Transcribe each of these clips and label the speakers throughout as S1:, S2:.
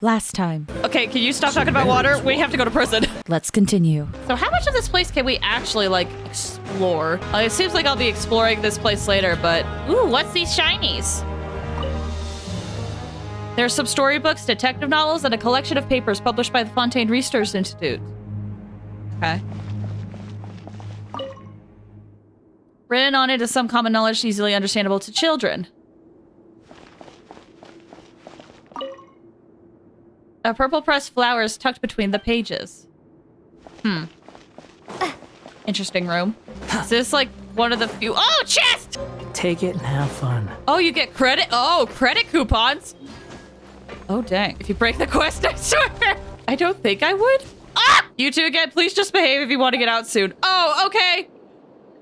S1: Last time.
S2: Okay, can you stop talking about water? We have to go to prison.
S1: Let's continue.
S2: So how much of this place can we actually, like, explore? It seems like I'll be exploring this place later, but... Ooh, what's these shinies? There's some storybooks, detective novels, and a collection of papers published by the Fontaine Research Institute. Okay. Written on it is some common knowledge easily understandable to children. A purple pressed flower is tucked between the pages. Interesting room. Is this like one of the few— Oh, chest!
S3: Take it and have fun.
S2: Oh, you get credit? Oh, credit coupons. Oh, dang. If you break the quest, I swear. I don't think I would. Ah! You two again, please just behave if you want to get out soon. Oh, okay.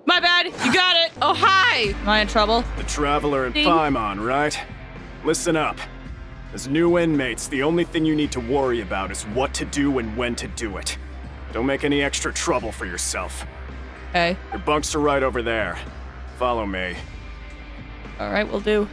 S2: My bad. You got it. Oh, hi. Am I in trouble?
S4: The Traveler and
S2: Ding.
S4: Paimon, right? Listen up. As new inmates, the only thing you need to worry about is what to do and when to do it. Don't make any extra trouble for yourself.
S2: Okay.
S4: Your bunks are right over there. Follow me.
S2: All right, we'll do.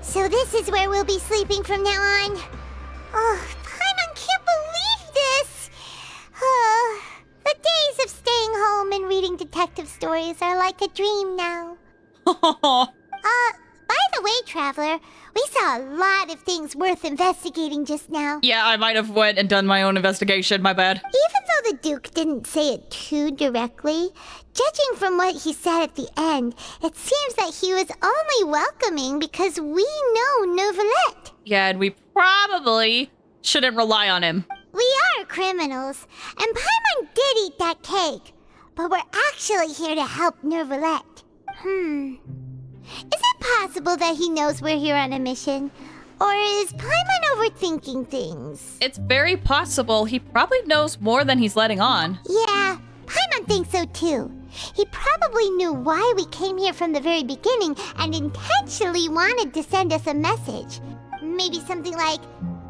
S5: So this is where we'll be sleeping from now on. Oh, Paimon can't believe this. The days of staying home and reading detective stories are like a dream now. By the way, Traveler, we saw a lot of things worth investigating just now.
S2: Yeah, I might have went and done my own investigation. My bad.
S5: Even though the Duke didn't say it too directly, judging from what he said at the end, it seems that he was only welcoming because we know Neuvillette.
S2: Yeah, and we probably shouldn't rely on him.
S5: We are criminals, and Paimon did eat that cake, but we're actually here to help Neuvillette. Is it possible that he knows we're here on a mission? Or is Paimon overthinking things?
S2: It's very possible he probably knows more than he's letting on.
S5: Yeah, Paimon thinks so too. He probably knew why we came here from the very beginning and intentionally wanted to send us a message. Maybe something like,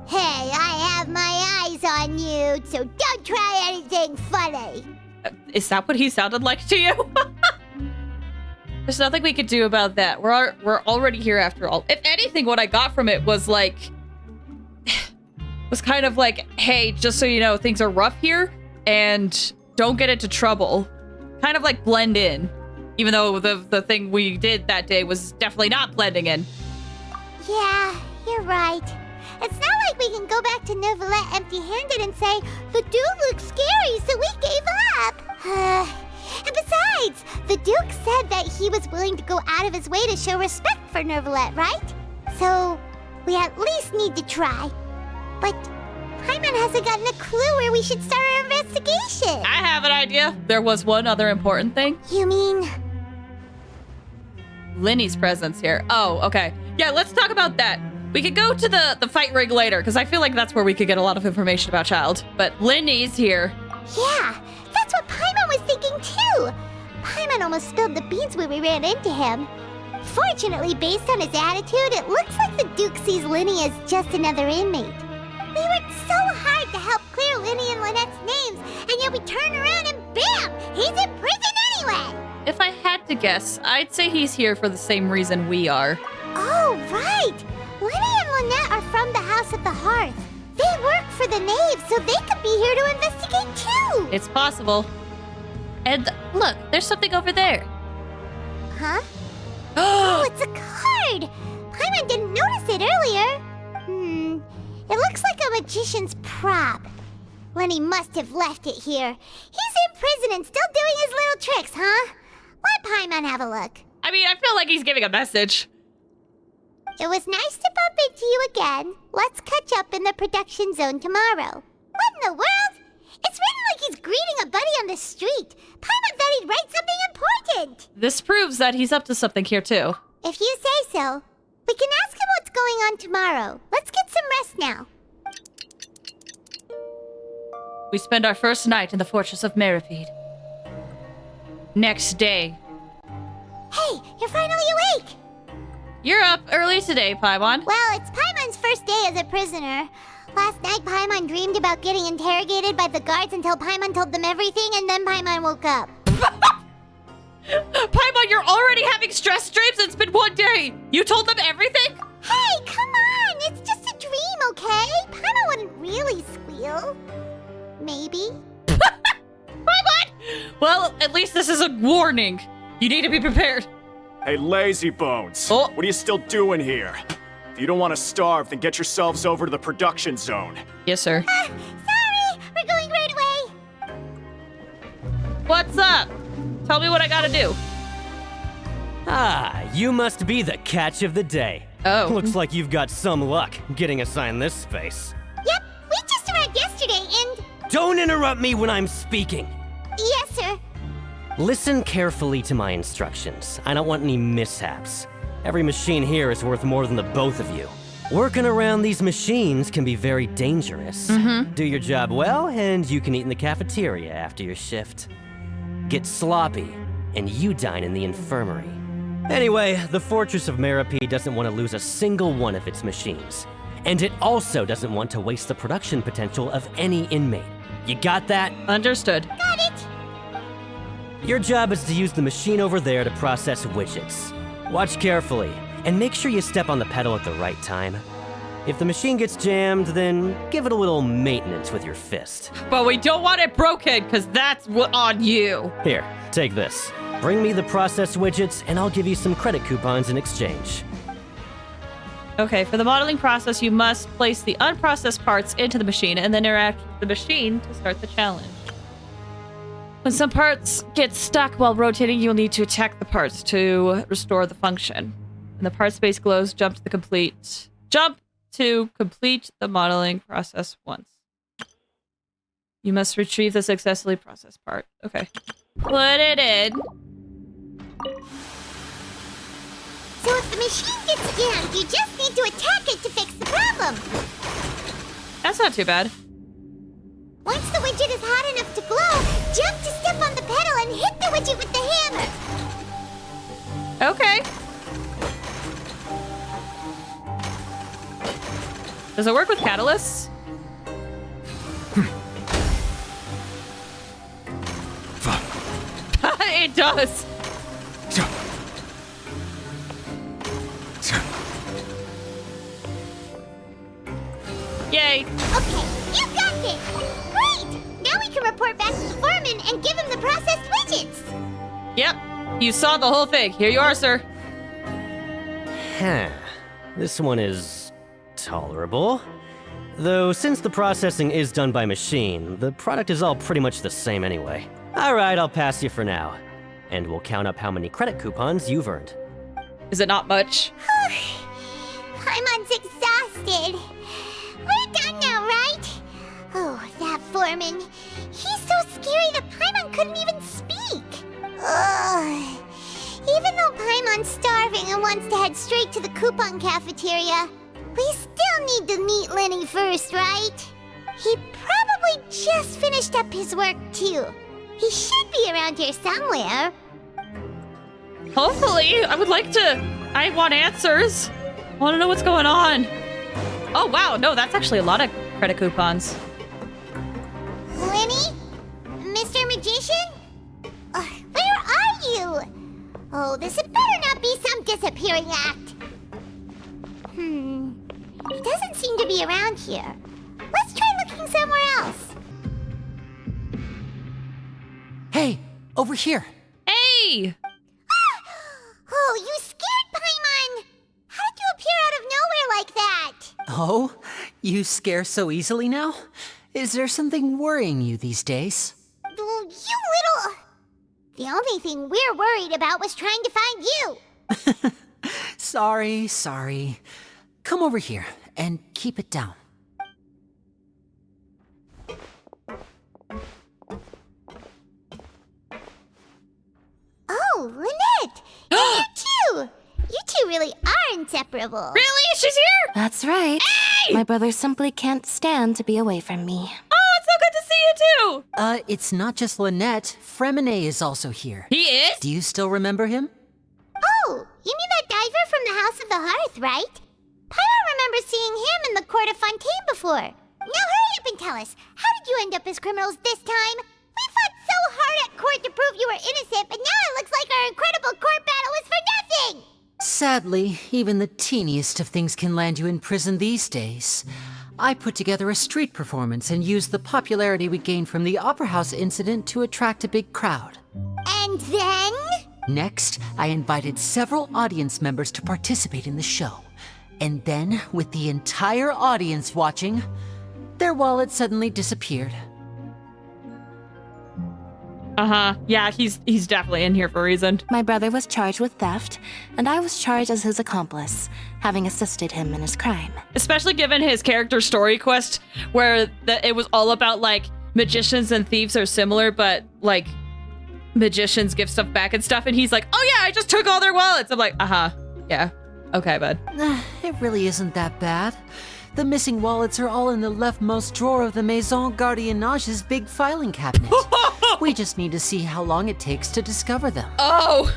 S5: "Hey, I have my eyes on you, so don't try anything funny."
S2: Is that what he sounded like to you? There's nothing we could do about that. We're already here after all. If anything, what I got from it was like... was kind of like, hey, just so you know, things are rough here, and don't get into trouble. Kind of like blend in. Even though the thing we did that day was definitely not blending in.
S5: Yeah, you're right. It's not like we can go back to Neuvillette empty-handed and say, "The dude looks scary, so we gave up." And besides, the Duke said that he was willing to go out of his way to show respect for Neuvillette, right? So, we at least need to try. But Paimon hasn't gotten a clue where we should start our investigation.
S2: I have an idea. There was one other important thing.
S5: You mean?
S2: Linny's presence here. Oh, okay. Yeah, let's talk about that. We could go to the fight rig later, because I feel like that's where we could get a lot of information about Child. But Linny's here.
S5: Yeah, that's what Paimon was thinking too. Paimon almost spilled the beans when we ran into him. Fortunately, based on his attitude, it looks like the Duke sees Linny as just another inmate. We worked so hard to help clear Linny and Lynette's names, and yet we turn around and bam! He's in prison anyway!
S2: If I had to guess, I'd say he's here for the same reason we are.
S5: Oh, right! Linny and Lynette are from the House of the Hearth. They work for the Knave, so they could be here to investigate too!
S2: It's possible. And look, there's something over there.
S5: Huh? Oh, it's a card! Paimon didn't notice it earlier. It looks like a magician's prop. Lenny must have left it here. He's in prison and still doing his little tricks, huh? Let Paimon have a look.
S2: I mean, I feel like he's giving a message.
S5: It was nice to bump into you again. Let's catch up in the production zone tomorrow. What in the world? It's written like he's greeting a buddy on the street. Paimon thought he'd write something important.
S2: This proves that he's up to something here, too.
S5: If you say so. We can ask him what's going on tomorrow. Let's get some rest now.
S2: We spend our first night in the fortress of Meripede. Next day.
S5: Hey, you're finally awake!
S2: You're up early today, Paimon.
S5: Well, it's Paimon's first day as a prisoner. Last night, Paimon dreamed about getting interrogated by the guards until Paimon told them everything, and then Paimon woke up.
S2: Paimon, you're already having stress dreams. It's been 1 day. You told them everything?
S5: Hey, come on! It's just a dream, okay? Paimon wouldn't really squeal. Maybe.
S2: Paimon! Well, at least this is a warning. You need to be prepared.
S4: Hey, lazy bones.
S2: Oh.
S4: What are you still doing here? If you don't want to starve, then get yourselves over to the production zone.
S2: Yes, sir.
S5: Sorry! We're going right away!
S2: What's up? Tell me what I gotta do.
S3: Ah, you must be the catch of the day.
S2: Oh.
S3: Looks like you've got some luck getting assigned this space.
S5: Yep, we just arrived yesterday, and...
S3: Don't interrupt me when I'm speaking.
S5: Yes, sir.
S3: Listen carefully to my instructions. I don't want any mishaps. Every machine here is worth more than the both of you. Working around these machines can be very dangerous. Do your job well, and you can eat in the cafeteria after your shift. Get sloppy, and you dine in the infirmary. Anyway, the Fortress of Meropide doesn't want to lose a single one of its machines. And it also doesn't want to waste the production potential of any inmate. You got that?
S2: Understood.
S5: Got it!
S3: Your job is to use the machine over there to process widgets. Watch carefully, and make sure you step on the pedal at the right time. If the machine gets jammed, then give it a little maintenance with your fist.
S2: But we don't want it broken, because that's on you.
S3: Here, take this. Bring me the process widgets, and I'll give you some credit coupons in exchange.
S2: Okay, for the modeling process, you must place the unprocessed parts into the machine and then interact with the machine to start the challenge. When some parts get stuck while rotating, you'll need to attack the parts to restore the function. When the part space glows, jump to complete the modeling process once. You must retrieve the successfully processed part. Okay. Put it in.
S5: So if the machine gets jammed, you just need to attack it to fix the problem.
S2: That's not too bad.
S5: Once the widget is hot enough to glow, jump to step on the pedal and hit the widget with the hammer.
S2: Okay. Does it work with catalysts? It does. Yay.
S5: Okay, you got this. Great! Now we can report back to the foreman and give him the processed widgets.
S2: Yep. You saw the whole thing. Here you are, sir.
S3: Huh. This one is tolerable. Though since the processing is done by machine, the product is all pretty much the same anyway. Alright, I'll pass you for now. And we'll count up how many credit coupons you've earned.
S2: Is it not much?
S5: Paimon's exhausted. We're done now, right? Oh, that foreman. He's so scary that Paimon couldn't even speak. Ugh. Even though Paimon's starving and wants to head straight to the coupon cafeteria, we still need to meet Lenny first, right? He probably just finished up his work, too. He should be around here somewhere.
S2: Hopefully. I want answers. I want to know what's going on. Oh, wow. No, that's actually a lot of credit coupons.
S5: Lenny? Mr. Magician? Where are you? Oh, this had better not be some disappearing act. He doesn't seem to be around here. Let's try looking somewhere else.
S1: Hey, over here.
S2: Hey!
S5: Oh, you scared Paimon! How did you appear out of nowhere like that?
S1: Oh, you scare so easily now? Is there something worrying you these days?
S5: You little... The only thing we're worried about was trying to find you.
S1: Sorry. Come over here and keep it down.
S5: Oh, Lynette! You too! You two really are inseparable.
S2: Really? She's here?
S6: That's right.
S2: Hey!
S6: My brother simply can't stand to be away from me.
S2: Oh, it's so good to see you too.
S1: It's not just Lynette. Fremine is also here.
S2: He is?
S1: Do you still remember him?
S5: Oh, you mean that diver from the House of the Hearth, right? Pyro remembers seeing him in the court of Fontaine before. hurry up and tell us. How did you end up as criminals this time? We fought so hard at court to prove you were innocent, but now it looks like our incredible court battle was for nothing!
S1: Sadly, even the teeniest of things can land you in prison these days. I put together a street performance and used the popularity we gained from the Opera House incident to attract a big crowd.
S5: And then?
S1: Next, I invited several audience members to participate in the show. And then, with the entire audience watching, their wallet suddenly disappeared.
S2: Yeah, he's definitely in here for a reason.
S6: My brother was charged with theft, and I was charged as his accomplice, having assisted him in his crime.
S2: Especially given his character story quest, where it was all about, like, magicians and thieves are similar, but, like, magicians give stuff back and stuff, and he's like, oh yeah, I just took all their wallets. I'm like, yeah. Okay, bud.
S1: It really isn't that bad. The missing wallets are all in the leftmost drawer of the Maison Gardiennage's big filing cabinet. We just need to see how long it takes to discover them.
S2: Oh.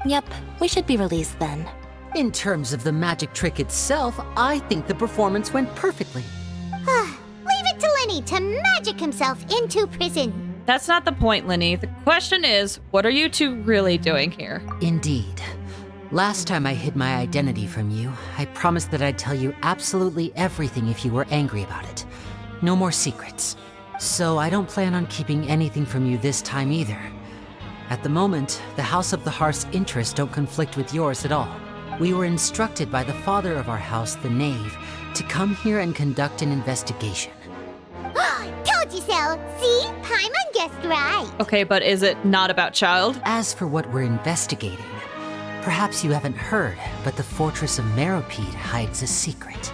S6: Yep, we should be released then.
S1: In terms of the magic trick itself, I think the performance went perfectly.
S5: Leave it to Lenny to magic himself into prison.
S2: That's not the point, Linny. The question is, what are you two really doing here?
S1: Indeed. Last time I hid my identity from you, I promised that I'd tell you absolutely everything if you were angry about it. No more secrets. So I don't plan on keeping anything from you this time either. At the moment, the House of the Hearth's interests don't conflict with yours at all. We were instructed by the father of our house, the Knave, to come here and conduct an investigation.
S5: Told you so. See? Paimon guessed right.
S2: Okay, but is it not about Child?
S1: As for what we're investigating, perhaps you haven't heard, but the fortress of Meropide hides a secret.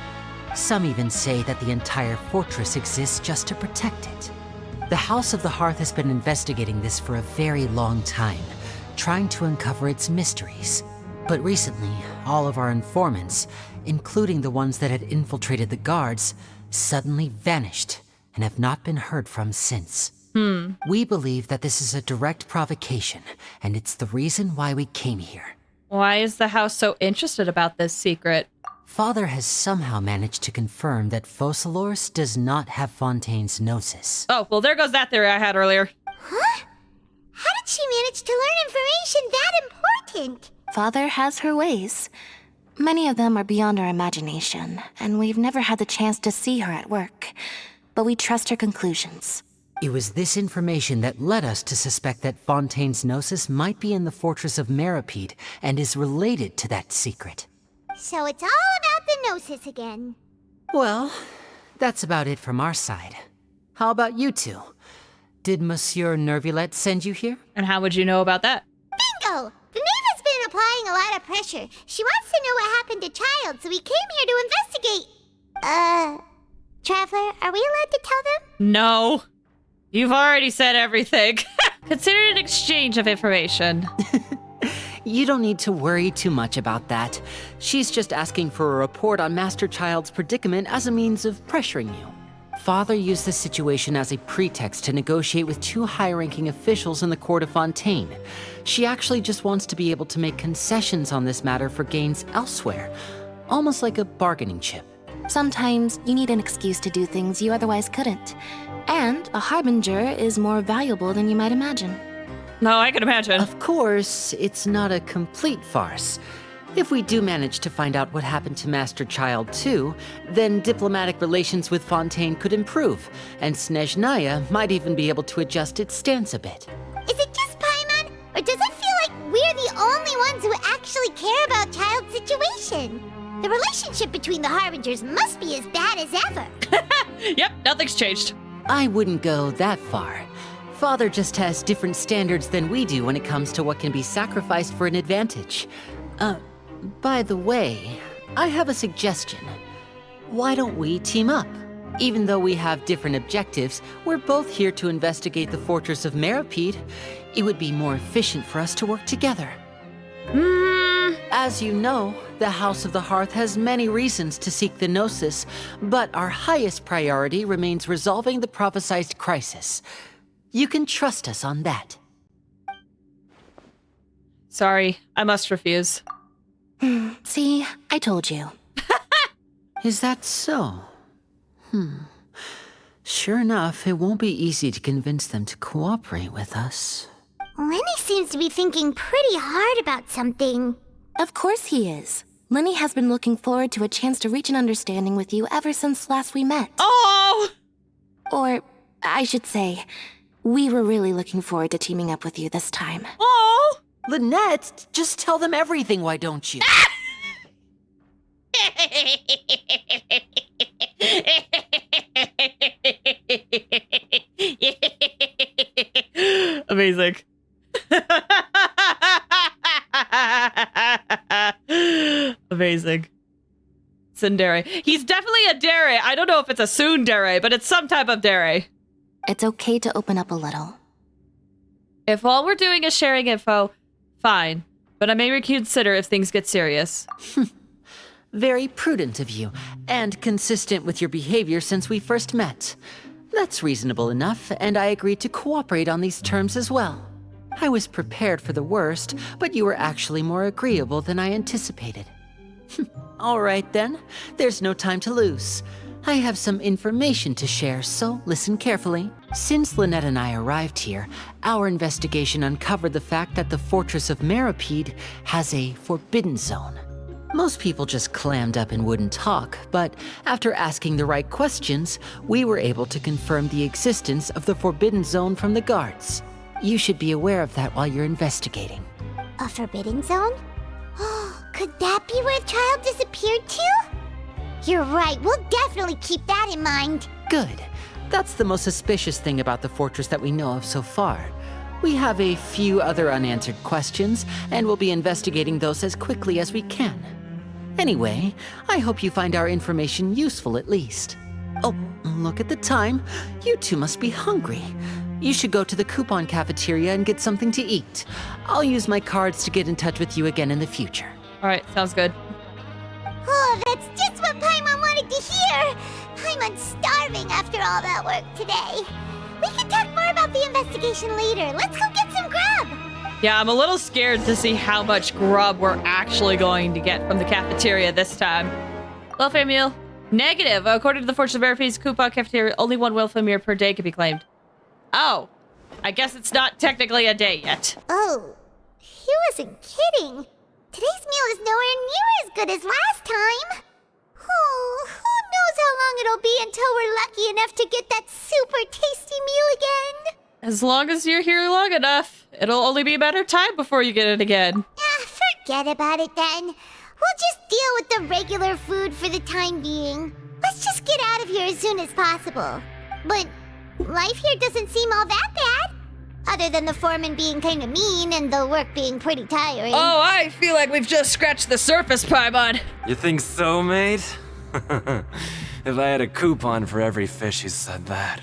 S1: Some even say that the entire fortress exists just to protect it. The House of the Hearth has been investigating this for a very long time, trying to uncover its mysteries. But recently, all of our informants, including the ones that had infiltrated the guards, suddenly vanished and have not been heard from since. We believe that this is a direct provocation, and it's the reason why we came here.
S2: Why is the house so interested about this secret?
S1: Father has somehow managed to confirm that Focalors does not have Fontaine's gnosis.
S2: Oh, well, there goes that theory I had earlier.
S5: Huh? How did she manage to learn information that important?
S6: Father has her ways. Many of them are beyond our imagination, and we've never had the chance to see her at work. But we trust her conclusions.
S1: It was this information that led us to suspect that Fontaine's gnosis might be in the fortress of Meropide and is related to that secret.
S5: So it's all about the gnosis again.
S1: Well, that's about it from our side. How about you two? Did Monsieur Nervulette send you here?
S2: And how would you know about that?
S5: Bingo! The Knave has been applying a lot of pressure. She wants to know what happened to Child, so we came here to investigate. Traveler, are we allowed to tell them?
S2: No. You've already said everything. Consider it an exchange of information.
S1: You don't need to worry too much about that. She's just asking for a report on Master Child's predicament as a means of pressuring you. Father used this situation as a pretext to negotiate with two high-ranking officials in the court of Fontaine. She actually just wants to be able to make concessions on this matter for gains elsewhere, almost like a bargaining chip.
S6: Sometimes you need an excuse to do things you otherwise couldn't. And a harbinger is more valuable than you might imagine.
S2: No, I can imagine.
S1: Of course, it's not a complete farce. If we do manage to find out what happened to Master Child too, then diplomatic relations with Fontaine could improve, and Snezhnaya might even be able to adjust its stance a bit.
S5: Is it just Paimon, or does it feel like we're the only ones who actually care about Child's situation? The relationship between the Harbingers must be as bad as ever.
S2: Yep, nothing's changed.
S1: I wouldn't go that far. Father just has different standards than we do when it comes to what can be sacrificed for an advantage. By the way, I have a suggestion. Why don't we team up? Even though we have different objectives, we're both here to investigate the fortress of Meropide. It would be more efficient for us to work together. As you know, the House of the Hearth has many reasons to seek the Gnosis, but our highest priority remains resolving the prophesized crisis. You can trust us on that.
S2: Sorry, I must refuse.
S6: See, I told you.
S1: Is that so? Sure enough, it won't be easy to convince them to cooperate with us.
S5: Lenny seems to be thinking pretty hard about something.
S6: Of course he is. Lenny has been looking forward to a chance to reach an understanding with you ever since last we met.
S2: Oh!
S6: Or, I should say, we were really looking forward to teaming up with you this time.
S2: Oh!
S1: Lynette, just tell them everything, why don't you?
S2: Amazing. Amazing. Tsundere. He's definitely a dere. I don't know if it's a tsundere, but it's some type of dere.
S6: It's okay to open up a little.
S2: If all we're doing is sharing info, fine. But I may reconsider if things get serious.
S1: Very prudent of you, and consistent with your behavior since we first met. That's reasonable enough, and I agreed to cooperate on these terms as well. I was prepared for the worst, but you were actually more agreeable than I anticipated. All right then, there's no time to lose. I have some information to share, so listen carefully. Since Lynette and I arrived here, our investigation uncovered the fact that the Fortress of Meropide has a forbidden zone. Most people just clammed up and wouldn't talk, but after asking the right questions, we were able to confirm the existence of the forbidden zone from the guards. You should be aware of that while you're investigating.
S5: A forbidden zone? Could that be where the child disappeared to? You're right, we'll definitely keep that in mind.
S1: Good. That's the most suspicious thing about the fortress that we know of so far. We have a few other unanswered questions, and we'll be investigating those as quickly as we can. Anyway, I hope you find our information useful at least. Oh, look at the time. You two must be hungry. You should go to the coupon cafeteria and get something to eat. I'll use my cards to get in touch with you again in the future.
S2: All right, sounds good.
S5: Oh, that's just what Paimon wanted to hear! Paimon's starving after all that work today. We can talk more about the investigation later. Let's go get some grub!
S2: Yeah, I'm a little scared to see how much grub we're actually going to get from the cafeteria this time. Welfare meal. Negative. According to the Fortress of Meropide's coupon cafeteria, only one welfare meal per day can be claimed. Oh, I guess it's not technically a day yet.
S5: Oh, he wasn't kidding. Today's meal is nowhere near as good as last time. Oh, who knows how long it'll be until we're lucky enough to get that super tasty meal again.
S2: As long as you're here long enough, it'll only be a matter of time before you get it again.
S5: Forget about it then. We'll just deal with the regular food for the time being. Let's just get out of here as soon as possible. But life here doesn't seem all that bad. Other than the foreman being kind of mean and the work being pretty tiring.
S2: Oh, I feel like we've just scratched the surface, Paimon.
S7: You think so, mate? If I had a coupon for every fish who said that.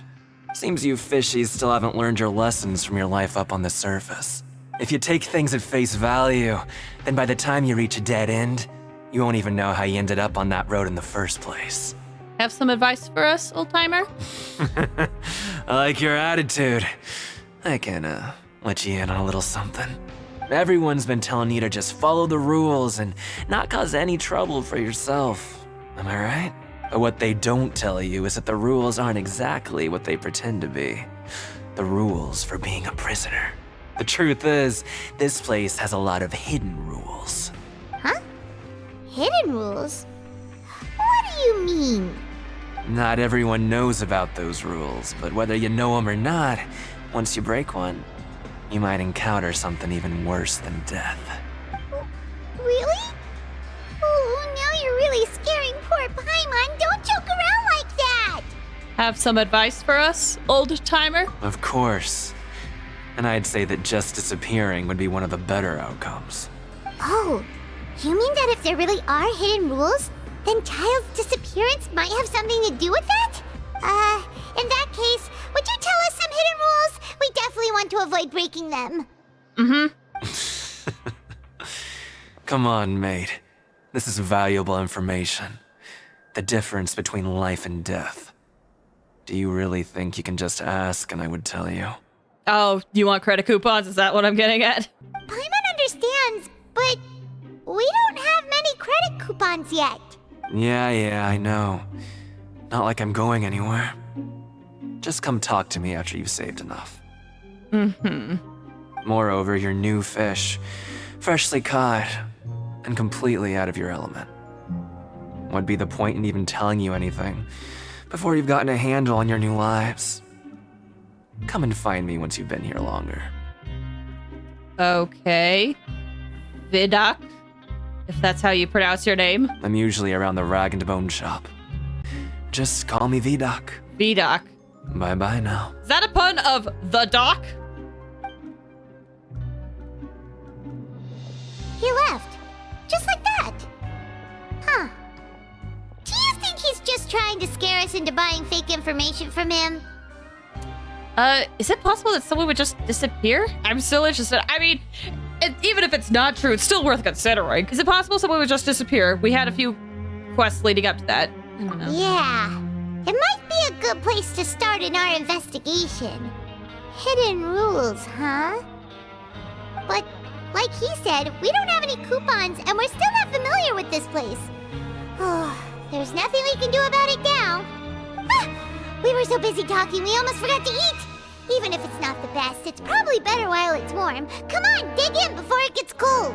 S7: Seems you fishies still haven't learned your lessons from your life up on the surface. If you take things at face value, then by the time you reach a dead end, you won't even know how you ended up on that road in the first place.
S2: Have some advice for us, old-timer?
S7: I like your attitude. I can, let you in on a little something. Everyone's been telling you to just follow the rules and not cause any trouble for yourself. Am I right? But what they don't tell you is that the rules aren't exactly what they pretend to be. The rules for being a prisoner. The truth is, this place has a lot of hidden rules.
S5: Huh? Hidden rules? What do you mean?
S7: Not everyone knows about those rules, but whether you know them or not, once you break one, you might encounter something even worse than death.
S5: Really? Oh, now you're really scaring poor Paimon. Don't joke around like that!
S2: Have some advice for us, old-timer?
S7: Of course. And I'd say that just disappearing would be one of the better outcomes.
S5: Oh, you mean that if there really are hidden rules, then Child's disappearance might have something to do with that? In that case, would you tell us some hidden rules? We definitely want to avoid breaking them.
S7: Come on, mate. This is valuable information. The difference between life and death. Do you really think you can just ask and I would tell you?
S2: Oh, you want credit coupons? Is that what I'm getting at?
S5: Paimon understands, but we don't have many credit coupons yet.
S7: Yeah, I know. Not like I'm going anywhere. Just come talk to me after you've saved enough. Moreover, you're new fish, freshly caught, and completely out of your element. What'd be the point in even telling you anything before you've gotten a handle on your new lives? Come and find me once you've been here longer.
S2: Okay. Vidoc, if that's how you pronounce your name.
S7: I'm usually around the rag and bone shop. Just call me Vidoc.
S2: Vidoc.
S7: Bye-bye now.
S2: Is that a pun of the doc?
S5: He left. Just like that. Huh. Do you think he's just trying to scare us into buying fake information from him?
S2: Is it possible that someone would just disappear? I'm still interested. I mean, even if it's not true, it's still worth considering. Is it possible someone would just disappear? We had a few quests leading up to that. I don't know.
S5: Yeah. It might be a good place to start in our investigation. Hidden rules, huh? But, like he said, we don't have any coupons and we're still not familiar with this place. Oh, there's nothing we can do about it now. Ah, we were so busy talking we almost forgot to eat. Even if it's not the best, it's probably better while it's warm. Come on, dig in before it gets cold.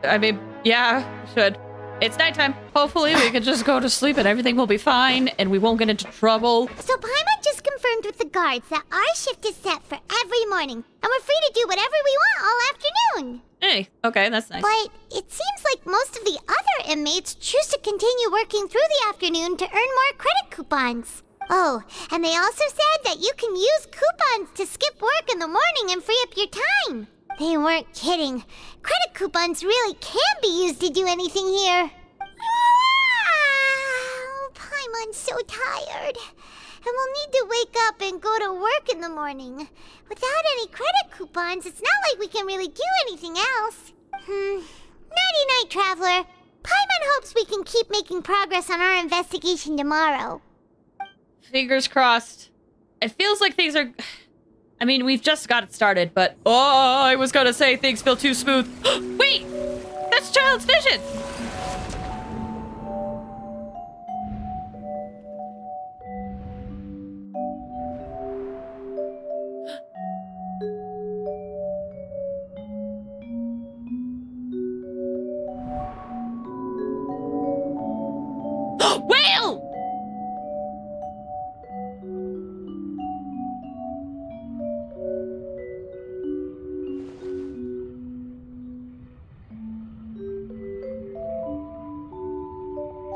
S2: I mean, yeah, should. It's nighttime. Hopefully we can just go to sleep and everything will be fine and we won't get into trouble.
S5: So Paimon just confirmed with the guards that our shift is set for every morning, and we're free to do whatever we want all afternoon.
S2: Hey, okay, that's nice.
S5: But it seems like most of the other inmates choose to continue working through the afternoon to earn more credit coupons. Oh, and they also said that you can use coupons to skip work in the morning and free up your time. They weren't kidding. Credit coupons really can be used to do anything here. Paimon's so tired. And we'll need to wake up and go to work in the morning. Without any credit coupons, it's not like we can really do anything else. Nighty-night, Traveler. Paimon hopes we can keep making progress on our investigation tomorrow.
S2: Fingers crossed. It feels like things are... I mean, we've just got it started, but... Oh, I was gonna say things feel too smooth. Wait! That's Child's vision! Whale!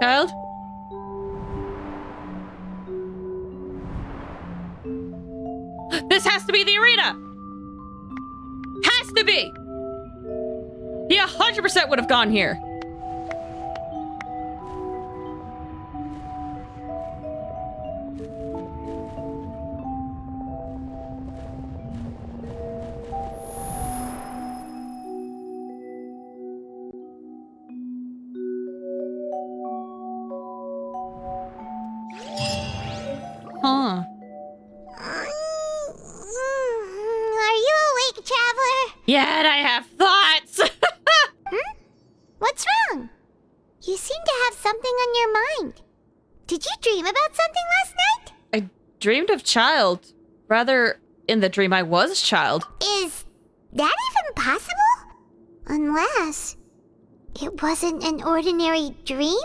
S2: Child? This has to be the arena! Has to be! He 100% would have gone here. Huh.
S5: Are you awake, Traveler?
S2: Yet I have thoughts!
S5: What's wrong? You seem to have something on your mind. Did you dream about something last night?
S2: I dreamed of Child. Rather, in the dream I was Child.
S5: Is that even possible? Unless it wasn't an ordinary dream?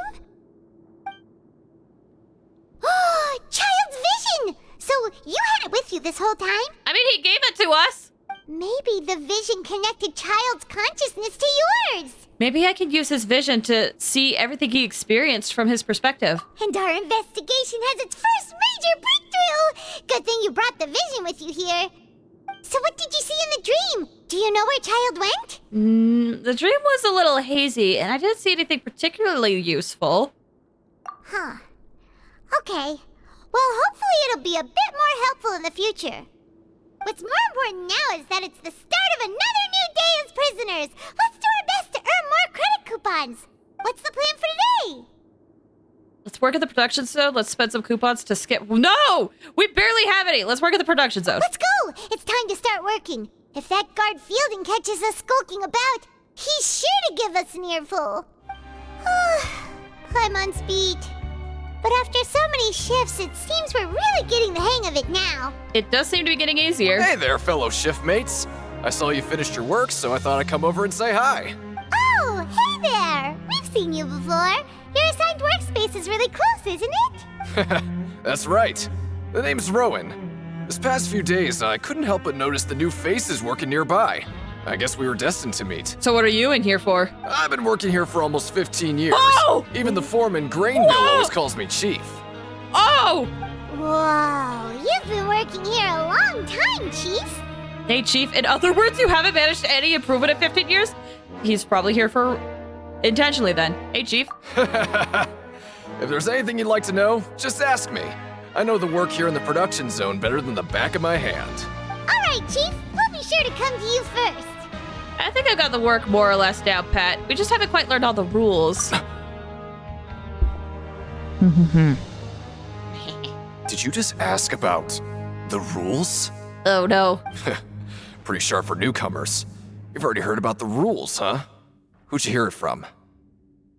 S5: Oh, Child's vision! So you had it with you this whole time?
S2: I mean, he gave it to us!
S5: Maybe the vision connected Child's consciousness to yours.
S2: Maybe I can use his vision to see everything he experienced from his perspective.
S5: And our investigation has its first major breakthrough! Good thing you brought the vision with you here. So what did you see in the dream? Do you know where Child went?
S2: The dream was a little hazy, and I didn't see anything particularly useful.
S5: Huh. Okay. Well, hopefully it'll be a bit more helpful in the future. What's more important now is that it's the start of another new day as prisoners. Let's do our best to earn more credit coupons. What's the plan for today?
S2: Let's work at the production zone. Let's spend some coupons to skip. No! We barely have any. Let's work at the production zone.
S5: Let's go! It's time to start working. If that guard Fielding catches us skulking about, he's sure to give us an earful. I'm on speed. But after so many shifts, it seems we're really getting the hang of it now.
S2: It does seem to be getting easier.
S4: Hey there, fellow shift mates. I saw you finished your work, so I thought I'd come over and say hi.
S5: Oh, hey there! We've seen you before. Your assigned workspace is really close, isn't it?
S4: That's right. The name's Rowan. This past few days, I couldn't help but notice the new faces working nearby. I guess we were destined to meet.
S2: So what are you in here for?
S4: I've been working here for almost 15 years.
S2: Oh!
S4: Even the foreman, Grainville, always calls me Chief.
S2: Oh!
S5: Whoa, you've been working here a long time, Chief.
S2: Hey, Chief. In other words, you haven't managed any improvement in 15 years? He's probably here for... intentionally then. Hey, Chief.
S4: If there's anything you'd like to know, just ask me. I know the work here in the production zone better than the back of my hand.
S5: All right, Chief. We'll be sure to come to you first.
S2: I think I got the work more or less down, Pat. We just haven't quite learned all the rules.
S4: Did you just ask about the rules?
S2: Oh, no.
S4: Pretty sharp for newcomers. You've already heard about the rules, huh? Who'd you hear it from?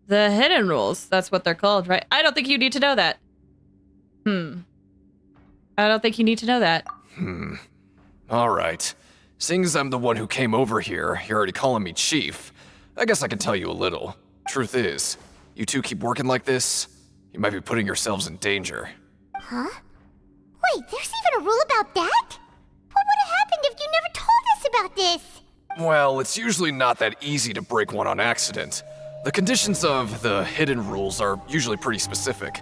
S2: The hidden rules. That's what they're called, right? I don't think you need to know that. I don't think you need to know that.
S4: All right. Seeing as I'm the one who came over here, you're already calling me Chief. I guess I can tell you a little. Truth is, you two keep working like this, you might be putting yourselves in danger.
S5: Huh? Wait, there's even a rule about that? What would have happened if you never told us about this?
S4: Well, it's usually not that easy to break one on accident. The conditions of the hidden rules are usually pretty specific.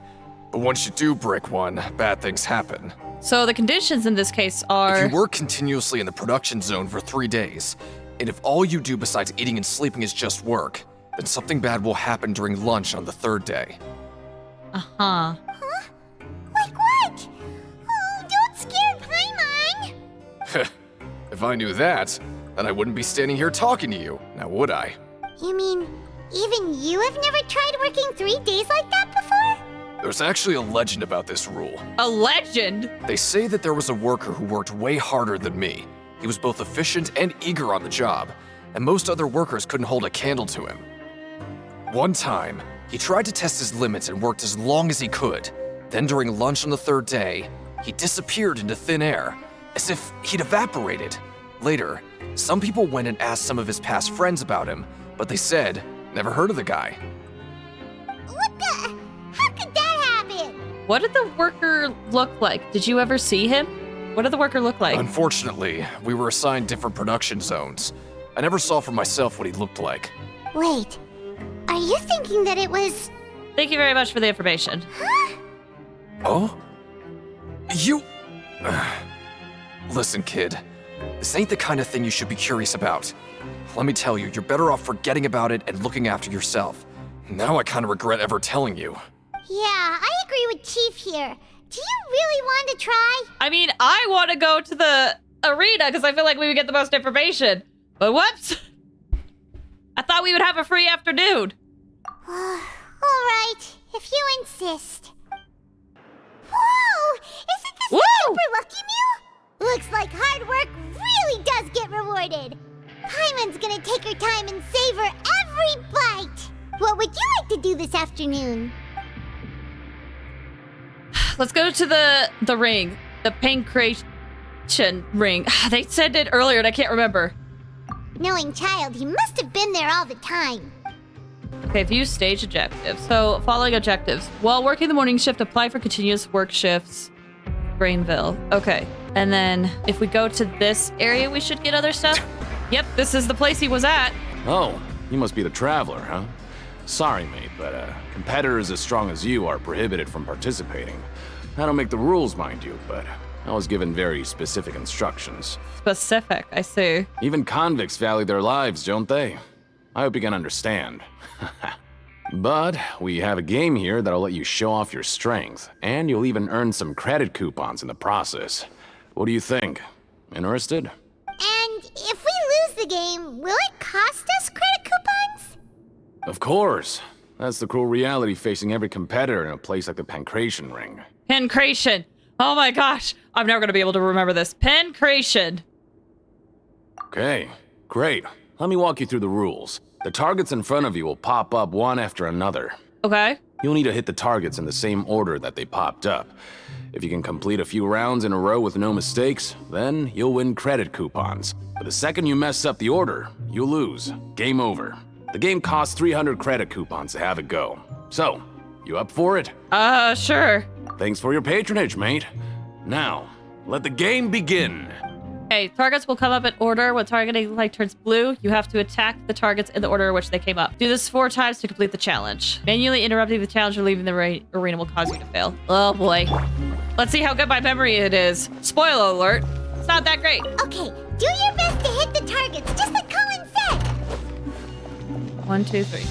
S4: But once you do break one, bad things happen.
S2: So the conditions in this case are...
S4: If you work continuously in the production zone for 3 days, and if all you do besides eating and sleeping is just work, then something bad will happen during lunch on the 3rd day.
S2: Uh-huh.
S5: Huh? Like what? Oh, don't scare Paimon.
S4: If I knew that, then I wouldn't be standing here talking to you, now would I?
S5: You mean, even you have never tried working 3 days like that before?
S4: There's actually a legend about this rule.
S2: A legend?
S4: They say that there was a worker who worked way harder than me. He was both efficient and eager on the job, and most other workers couldn't hold a candle to him. One time, he tried to test his limits and worked as long as he could. Then during lunch on the 3rd day, he disappeared into thin air, as if he'd evaporated. Later, some people went and asked some of his past friends about him, but they said, never heard of the guy.
S5: What the? How could that happen?
S2: What did the worker look like? Did you ever see him? What did the worker look like?
S4: Unfortunately, we were assigned different production zones. I never saw for myself what he looked like.
S5: Wait, are you thinking that it was...
S2: Thank you very much for the information.
S5: Huh?
S4: Oh? You... Listen, kid. This ain't the kind of thing you should be curious about. Let me tell you, you're better off forgetting about it and looking after yourself. Now I kind of regret ever telling you.
S5: Yeah, I agree with Chief here. Do you really want to try?
S2: I mean, I want to go to the arena because I feel like we would get the most information. But whoops. I thought we would have a free afternoon.
S5: All right, if you insist. Whoa! Isn't this
S2: Woo!
S5: super lucky meal? Looks like hard work really does get rewarded. Paimon's gonna take her time and savor every bite. What would you like to do this afternoon?
S2: Let's go to the ring. The pancreation ring. They said it earlier and I can't remember.
S5: Knowing child, he must have been there all the time.
S2: Okay, view stage objectives. So, following objectives. While working the morning shift, apply for continuous work shifts. Grainville. Okay. And then, if we go to this area, we should get other stuff. Yep, this is the place he was at.
S8: Oh, you must be the traveler, huh? Sorry, mate, but competitors as strong as you are prohibited from participating. I don't make the rules, mind you, but I was given very specific instructions.
S2: Specific, I see.
S8: Even convicts value their lives, don't they? I hope you can understand. But we have a game here that'll let you show off your strength, and you'll even earn some credit coupons in the process. What do you think? Interested?
S5: And if we lose the game, will it cost us credit coupons?
S8: Of course. That's the cruel reality facing every competitor in a place like the Pancration Ring.
S2: Pancration. Oh my gosh. I'm never going to be able to remember this. Pancration.
S8: Okay, great. Let me walk you through the rules. The targets in front of you will pop up one after another.
S2: Okay.
S8: You'll need to hit the targets in the same order that they popped up. If you can complete a few rounds in a row with no mistakes, then you'll win credit coupons. But the second you mess up the order, you'll lose. Game over. The game costs 300 credit coupons to have it go. So, you up for it?
S2: Sure.
S8: Thanks for your patronage, mate. Now, let the game begin.
S2: Okay, targets will come up in order. When targeting light turns blue, you have to attack the targets in the order in which they came up. Do this 4 times to complete the challenge. Manually interrupting the challenge or leaving the arena will cause you to fail. Oh boy. Let's see how good my memory it is. Spoiler alert, it's not that great.
S5: Okay, do your best to hit the targets, just like Colin said.
S2: 1, 2, 3.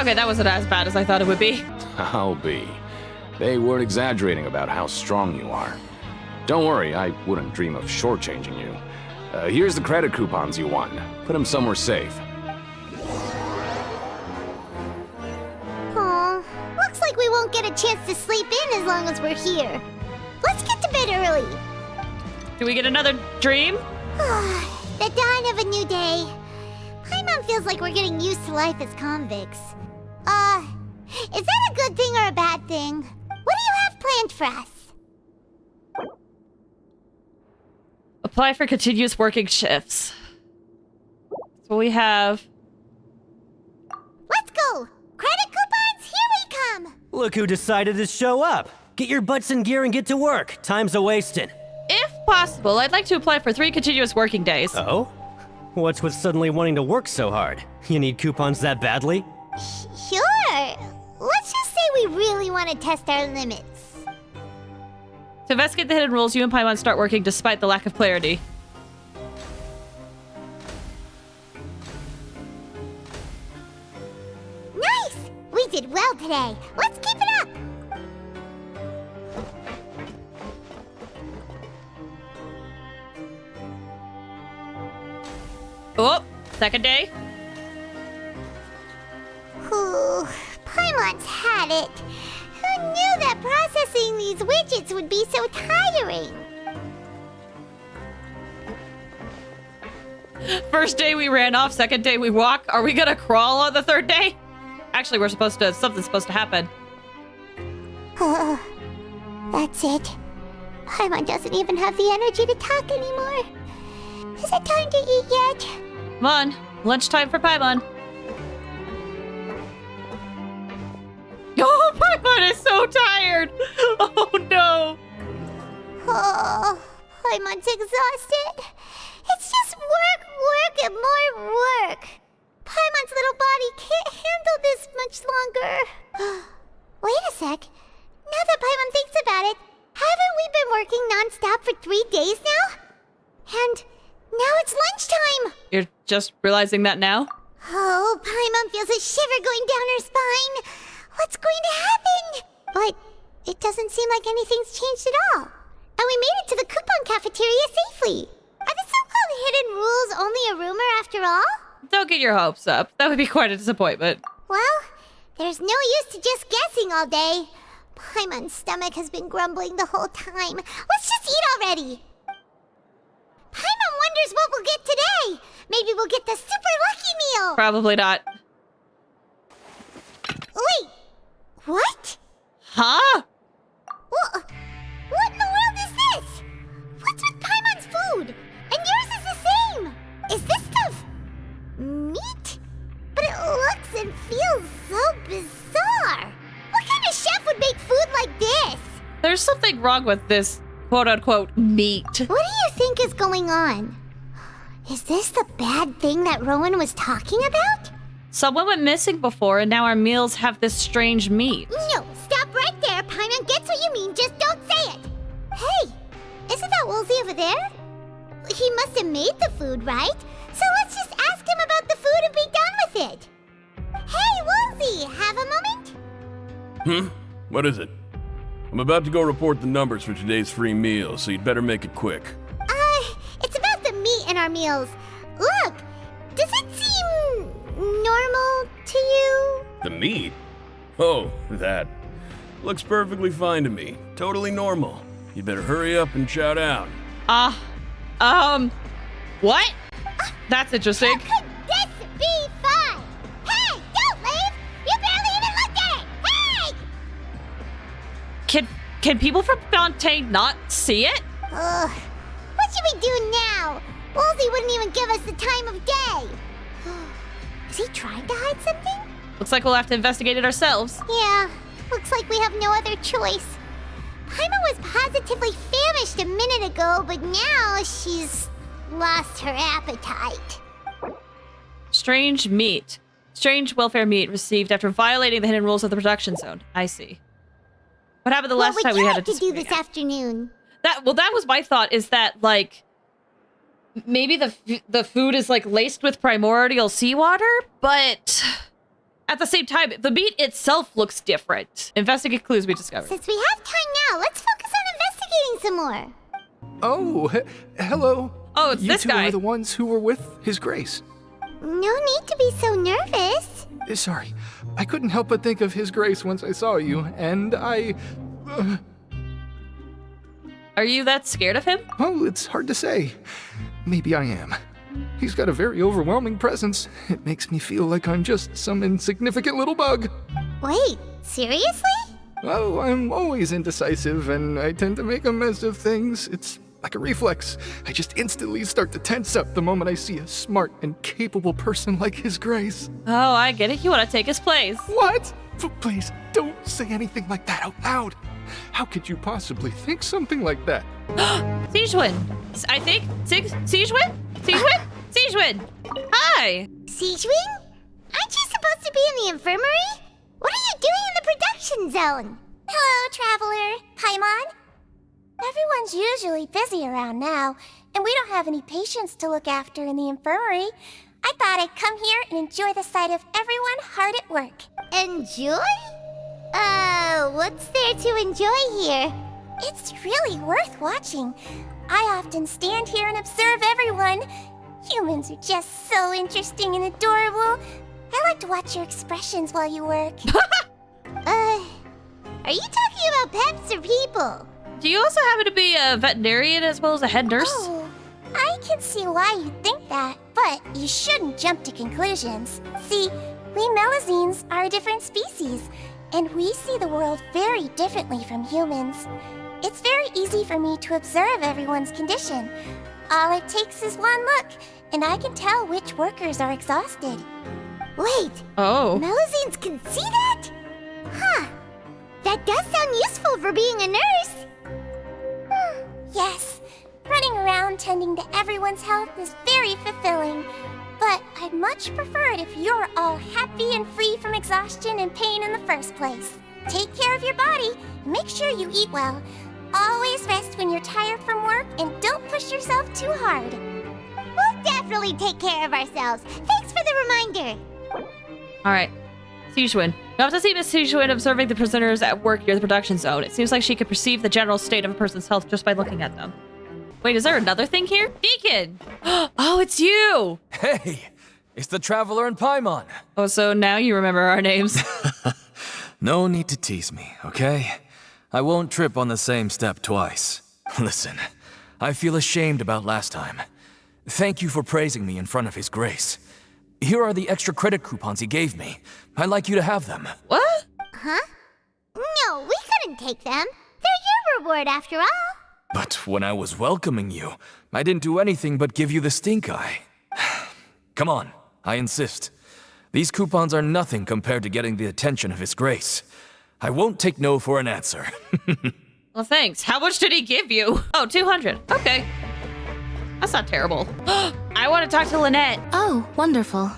S2: Okay, that wasn't as bad as I thought it would be.
S8: I'll be. They weren't exaggerating about how strong you are. Don't worry, I wouldn't dream of shortchanging you. Here's the credit coupons you won. Put them somewhere safe.
S5: Aw, looks like we won't get a chance to sleep in as long as we're here. Let's get to bed early.
S2: Do we get another dream?
S5: The dawn of a new day. Paimon feels like we're getting used to life as convicts. Is that a good thing or a bad thing? What do you have planned for us?
S2: Apply for continuous working shifts. So we have...
S5: Let's go! Credit coupons, here we come!
S3: Look who decided to show up. Get your butts in gear and get to work. Time's a-wasting.
S2: If possible, I'd like to apply for 3 continuous working days.
S3: Oh? What's with suddenly wanting to work so hard? You need coupons that badly?
S5: Sure. Let's just say we really want to test our limits.
S2: To investigate the hidden rules, you and Paimon start working despite the lack of clarity.
S5: Nice! We did well today. Let's keep it up!
S2: Oh, second day.
S5: Ooh, Paimon's had it. Who knew that processing these widgets would be so tiring?
S2: First day we ran off, second day we walk. Are we gonna crawl on the third day? Actually, something's supposed to happen.
S5: That's it. Paimon doesn't even have the energy to talk anymore. Is it time to eat yet?
S2: Come on, lunchtime for Paimon. Oh, Paimon is so tired. Oh no.
S5: Oh, Paimon's exhausted. It's just work, and more work. Paimon's little body can't handle this much longer. Wait a sec. Now that Paimon thinks about it, haven't we been working non-stop for 3 days now? And now it's lunchtime.
S2: You're just realizing that now?
S5: Oh, Paimon feels a shiver going down her spine. What's going to happen? But it doesn't seem like anything's changed at all. And we made it to the coupon cafeteria safely. Are the so-called hidden rules only a rumor after all?
S2: Don't get your hopes up. That would be quite a disappointment.
S5: Well, there's no use to just guessing all day. Paimon's stomach has been grumbling the whole time. Let's just eat already. Paimon wonders what we'll get today. Maybe we'll get the super lucky meal.
S2: Probably not.
S5: Wait, what?
S2: Huh?
S5: What in the world is this? What's with Paimon's food? And yours is the same. Is this stuff meat? But it looks and feels so bizarre. What kind of chef would make food like this?
S2: There's something wrong with this quote-unquote meat.
S5: What do you think is going on? Is this the bad thing that Rowan was talking about?
S2: Someone went missing before, and now our meals have this strange meat.
S5: No, stop right there. Paimon gets what you mean, just don't say it. Hey, isn't that Woolsey over there? He must have made the food, right? So let's just ask him about the food and be done with it. Hey, Woolsey, have a moment?
S9: What is it? I'm about to go report the numbers for today's free meal, so you'd better make it quick.
S5: It's about the meat in our meals. Look, does it seem normal to you?
S9: The meat? Oh, that. Looks perfectly fine to me. Totally normal. You better hurry up and shout out.
S2: What? That's interesting.
S5: How could this be fun? Hey, don't leave! You barely even looked at it! Hey!
S2: Can people from Fontaine not see it?
S5: Ugh. What should we do now? Woolsey wouldn't even give us the time of day. Is he trying to hide something?
S2: Looks like we'll have to investigate it ourselves.
S5: Yeah, looks like we have no other choice. Paimon was positively famished a minute ago, but now she's lost her appetite.
S2: Strange meat. Strange welfare meat received after violating the hidden rules of the production zone. I see. What happened the last time we had
S5: to do this afternoon?
S2: That was my thought, is that, like, maybe the food is, like, laced with primordial seawater, but at the same time, the meat itself looks different. Investigate clues we discovered.
S5: Since we have time now, let's focus on investigating some more.
S10: Oh, hello.
S2: Oh, it's this guy.
S10: You two are the ones who were with His Grace.
S5: No need to be so nervous.
S10: Sorry, I couldn't help but think of His Grace once I saw you, and I...
S2: Are you that scared of him?
S10: Oh, it's hard to say. Maybe I am. He's got a very overwhelming presence. It makes me feel like I'm just some insignificant little bug.
S5: Wait, seriously?
S10: Oh, I'm always indecisive, and I tend to make a mess of things. It's like a reflex. I just instantly start to tense up the moment I see a smart and capable person like His Grace.
S2: Oh, I get it. You want to take his place.
S10: What? Please, don't say anything like that out loud. How could you possibly think something like that?
S2: Siegewin. I think. Siegewin? Siegewin! Hi!
S5: Siegewin? Aren't you supposed to be in the infirmary? What are you doing in the production zone?
S11: Hello, Traveler. Paimon. Everyone's usually busy around now, and we don't have any patients to look after in the infirmary. I thought I'd come here and enjoy the sight of everyone hard at work.
S5: Enjoy? What's there to enjoy here?
S11: It's really worth watching. I often stand here and observe everyone. Humans are just so interesting and adorable. I like to watch your expressions while you work.
S5: Are you talking about pets or people?
S2: Do you also happen to be a veterinarian as well as a head nurse?
S11: Oh, I can see why you think that, but you shouldn't jump to conclusions. See, we Melazines are a different species, and we see the world very differently from humans. It's very easy for me to observe everyone's condition. All it takes is one look, and I can tell which workers are exhausted.
S5: Wait,
S2: Oh.
S5: Melazines can see that? Huh. That does sound useful for being a nurse.
S11: Yes, running around tending to everyone's health is very fulfilling. But I'd much prefer it if you're all happy and free from exhaustion and pain in the first place. Take care of your body and make sure you eat well. Always rest when you're tired from work and don't push yourself too hard.
S5: We'll definitely take care of ourselves. Thanks for the reminder.
S2: Alright. Siegewin. You have to see Miss Siegewin observing the prisoners at work near the production zone. It seems like she could perceive the general state of a person's health just by looking at them. Wait, is there another thing here? Deacon! Oh, it's you!
S12: Hey, it's the Traveler and Paimon.
S2: Oh, so now you remember our names.
S12: No need to tease me, okay? I won't trip on the same step twice. Listen, I feel ashamed about last time. Thank you for praising me in front of His Grace. Here are the extra credit coupons he gave me. I'd like you to have them.
S2: What?
S5: Huh? No, we couldn't take them. They're your reward after all.
S12: But when I was welcoming you, I didn't do anything but give you the stink eye. Come on, I insist. These coupons are nothing compared to getting the attention of His Grace. I won't take no for an answer.
S2: Well, thanks. How much did he give you? Oh, 200. Okay. That's not terrible. I want to talk to Lynette.
S6: Oh, wonderful.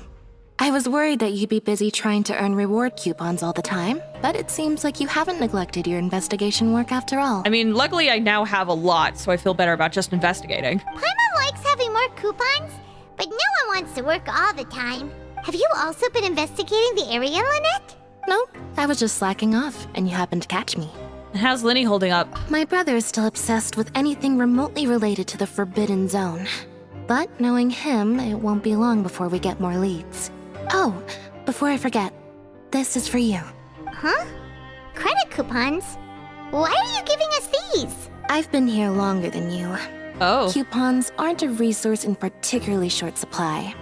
S6: I was worried that you'd be busy trying to earn reward coupons all the time, but it seems like you haven't neglected your investigation work after all.
S2: I mean, luckily I now have a lot, so I feel better about just investigating.
S5: Paimon likes having more coupons, but no one wants to work all the time. Have you also been investigating the area, Lynette?
S6: No, I was just slacking off, and you happened to catch me.
S2: And how's Linny holding up?
S6: My brother is still obsessed with anything remotely related to the Forbidden Zone. But knowing him, it won't be long before we get more leads. Oh, before I forget, this is for you.
S5: Huh? Credit coupons? Why are you giving us these?
S6: I've been here longer than you.
S2: Oh.
S6: Coupons aren't a resource in particularly short supply.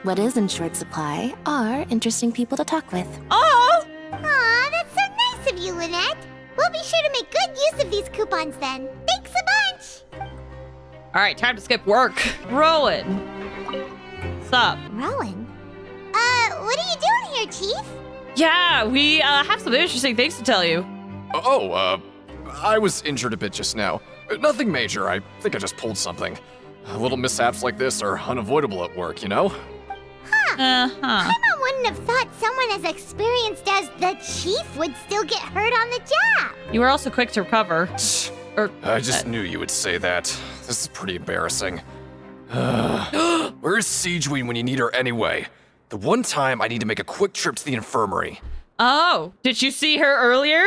S6: What is in short supply are interesting people to talk with.
S2: Oh!
S5: Aw, that's so nice of you, Lynette. We'll be sure to make good use of these coupons then. Thanks a bunch!
S2: All right, time to skip work. Rowan. What's up?
S5: Rowan? What are you doing here, Chief?
S2: Yeah, we have some interesting things to tell you.
S4: I was injured a bit just now. Nothing major, I think I just pulled something. Little mishaps like this are unavoidable at work, you know?
S2: Uh-huh.
S5: Paimon wouldn't have thought someone as experienced as the Chief would still get hurt on the job.
S2: You were also quick to recover.
S4: I just knew you would say that. This is pretty embarrassing. Where's Siegeween when you need her anyway? The one time I need to make a quick trip to the infirmary.
S2: Oh, did you see her earlier?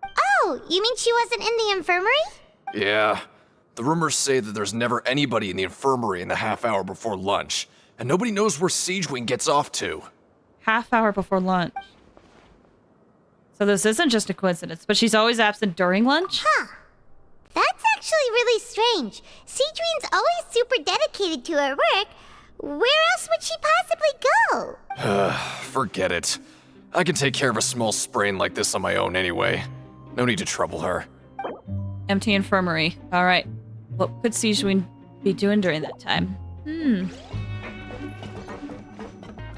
S5: Oh, you mean she wasn't in the infirmary?
S4: Yeah. The rumors say that there's never anybody in the infirmary in the half hour before lunch, and nobody knows where Siegeween gets off to.
S2: Half hour before lunch. So this isn't just a coincidence, but she's always absent during lunch?
S5: Huh. That's actually really strange. Siegeween's always super dedicated to her work. Where else would she possibly go?
S4: Forget it. I can take care of a small sprain like this on my own anyway. No need to trouble her.
S2: Empty infirmary. All right. What could Siegeween be doing during that time?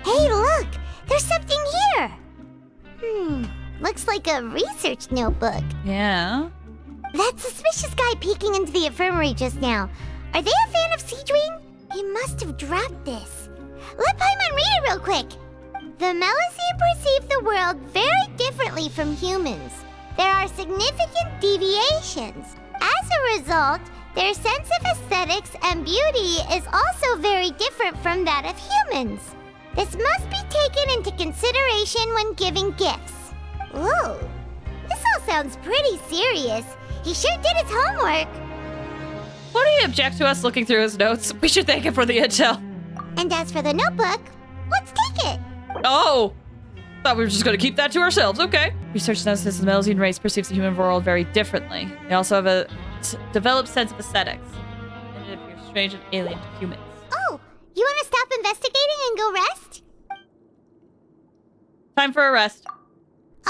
S5: Hey, look! There's something here! Looks like a research notebook.
S2: Yeah.
S5: That suspicious guy peeking into the infirmary just now. Are they a fan of Siegeween? He must have dropped this. Let Paimon read it real quick. The Melusine perceive the world very differently from humans. There are significant deviations. As a result, their sense of aesthetics and beauty is also very different from that of humans. This must be taken into consideration when giving gifts. Ooh, this all sounds pretty serious. He sure did his homework.
S2: What do you object to us looking through his notes? We should thank him for the intel.
S5: And as for the notebook, let's take it.
S2: Oh! Thought we were just gonna keep that to ourselves. Okay. Research notices the Melusine race perceives the human world very differently. They also have a developed sense of aesthetics. And it appears strange and alien to humans.
S5: Oh, you want to stop investigating and go rest?
S2: Time for a rest.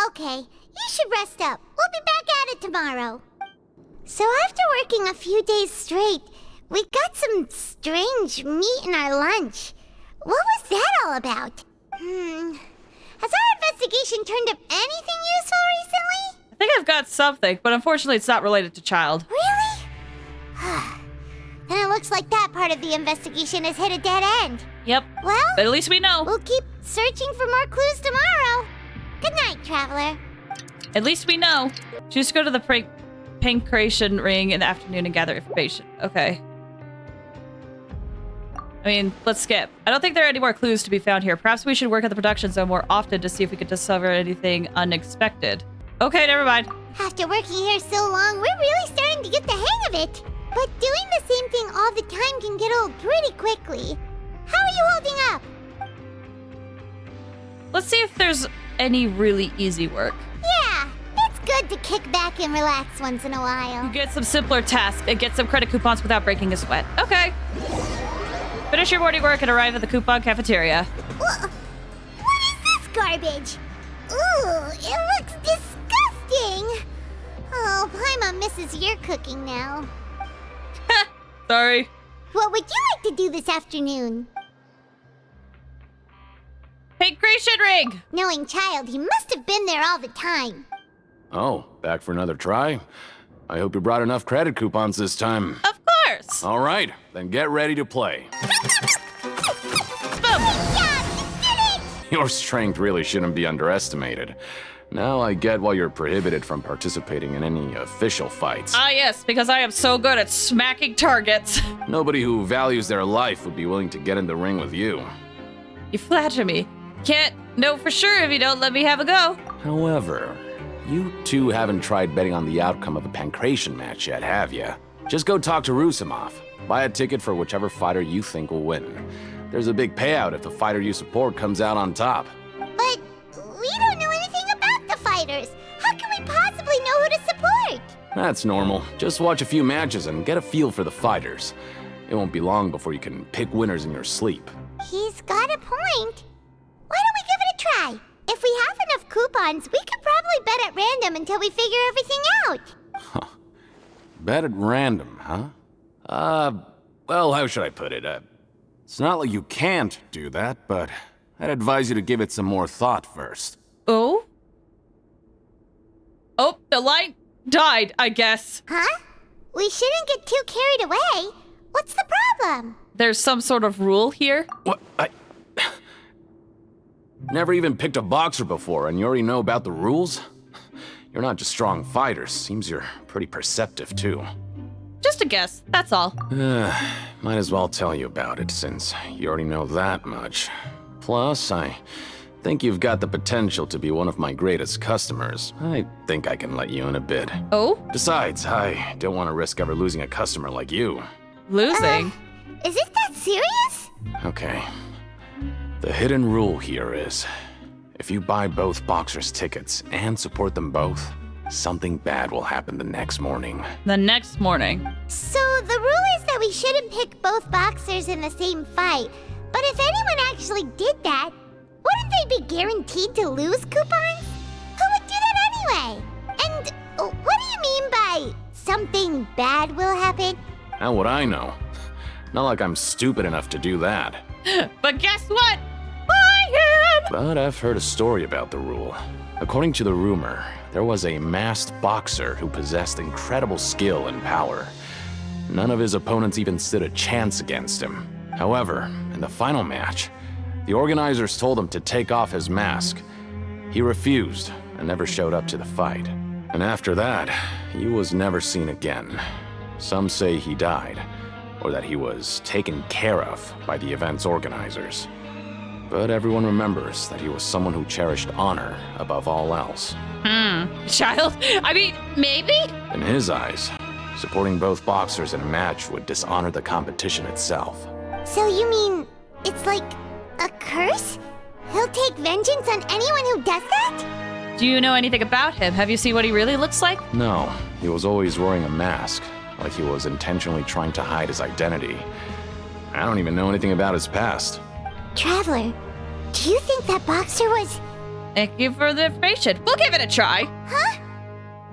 S5: Okay, you should rest up. We'll be back at it tomorrow. So after working a few days straight, we got some strange meat in our lunch. What was that all about? Has our investigation turned up anything useful recently?
S2: I think I've got something, but unfortunately it's not related to child.
S5: Really? Then it looks like that part of the investigation has hit a dead end.
S2: Yep.
S5: Well,
S2: But at least we know.
S5: we'll keep searching for more clues tomorrow. Good night, Traveler.
S2: At least we know. Just go to the pancreation ring in the afternoon and gather information. Okay. I mean, let's skip. I don't think there are any more clues to be found here. Perhaps we should work at the production zone more often to see if we could discover anything unexpected. Okay, never mind.
S5: After working here so long, we're really starting to get the hang of it. But doing the same thing all the time can get old pretty quickly. How are you holding up?
S2: Let's see if there's any really easy work.
S5: Yeah, it's good to kick back and relax once in a while.
S2: Get some simpler tasks and get some credit coupons without breaking a sweat. Okay. Finish your morning work and arrive at the coupon cafeteria.
S5: What is this garbage? Ooh, it looks disgusting. Oh, Paimon misses your cooking now.
S2: Sorry.
S5: What would you like to do this afternoon?
S2: Pancreation ring!
S5: Knowing Child, he must have been there all the time.
S8: Oh, back for another try? I hope you brought enough credit coupons this time.
S2: Of course!
S8: All right, then get ready to play.
S2: Boom!
S5: Yeah, you did it!
S8: Your strength really shouldn't be underestimated. Now I get why you're prohibited from participating in any official fights.
S2: Ah, yes, because I am so good at smacking targets.
S8: Nobody who values their life would be willing to get in the ring with you.
S2: You flatter me. Can't know for sure if you don't let me have a go.
S8: However, you two haven't tried betting on the outcome of a pancreation match yet, have you? Just go talk to Rusimov. Buy a ticket for whichever fighter you think will win. There's a big payout if the fighter you support comes out on top.
S5: But we don't know anything about the fighter. we possibly know who to support?
S8: That's normal. Just watch a few matches and get a feel for the fighters. It won't be long before you can pick winners in your sleep.
S5: He's got a point. Why don't we give it a try? If we have enough coupons, we could probably bet at random until we figure everything out.
S8: Bet at random, huh? Well, how should I put it? It's not like you can't do that, but I'd advise you to give it some more thought first.
S2: Oh? Oh, the light died, I guess.
S5: Huh? We shouldn't get too carried away. What's the problem?
S2: There's some sort of rule here.
S8: What? I never even picked a boxer before, and you already know about the rules? You're not just strong fighters. Seems you're pretty perceptive, too.
S2: Just a guess, that's all.
S8: Might as well tell you about it, since you already know that much. Plus, I think you've got the potential to be one of my greatest customers. I think I can let you in a bit.
S2: Oh?
S8: Besides, I don't want to risk ever losing a customer like you.
S2: Losing?
S5: Is it that serious?
S8: Okay. The hidden rule here is, if you buy both boxers' tickets and support them both, something bad will happen the next morning.
S2: The next morning.
S5: So the rule is that we shouldn't pick both boxers in the same fight. But if anyone actually did that, wouldn't they be guaranteed to lose coupons? Who would do that anyway? And what do you mean by something bad will happen?
S8: How would I know? Not like I'm stupid enough to do that.
S2: But guess what? I am!
S8: But I've heard a story about the rule. According to the rumor, there was a masked boxer who possessed incredible skill and power. None of his opponents even stood a chance against him. However, in the final match, the organizers told him to take off his mask. He refused and never showed up to the fight. And after that, he was never seen again. Some say he died, or that he was taken care of by the event's organizers. But everyone remembers that he was someone who cherished honor above all else.
S2: Child? I mean, maybe?
S8: In his eyes, supporting both boxers in a match would dishonor the competition itself.
S5: So you mean it's like a curse? He'll take vengeance on anyone who does that?
S2: Do you know anything about him? Have you seen what he really looks like?
S8: No, he was always wearing a mask, like he was intentionally trying to hide his identity. I don't even know anything about his past.
S5: Traveler, do you think that boxer was...
S2: Thank you for the information. We'll give it a try.
S5: Huh?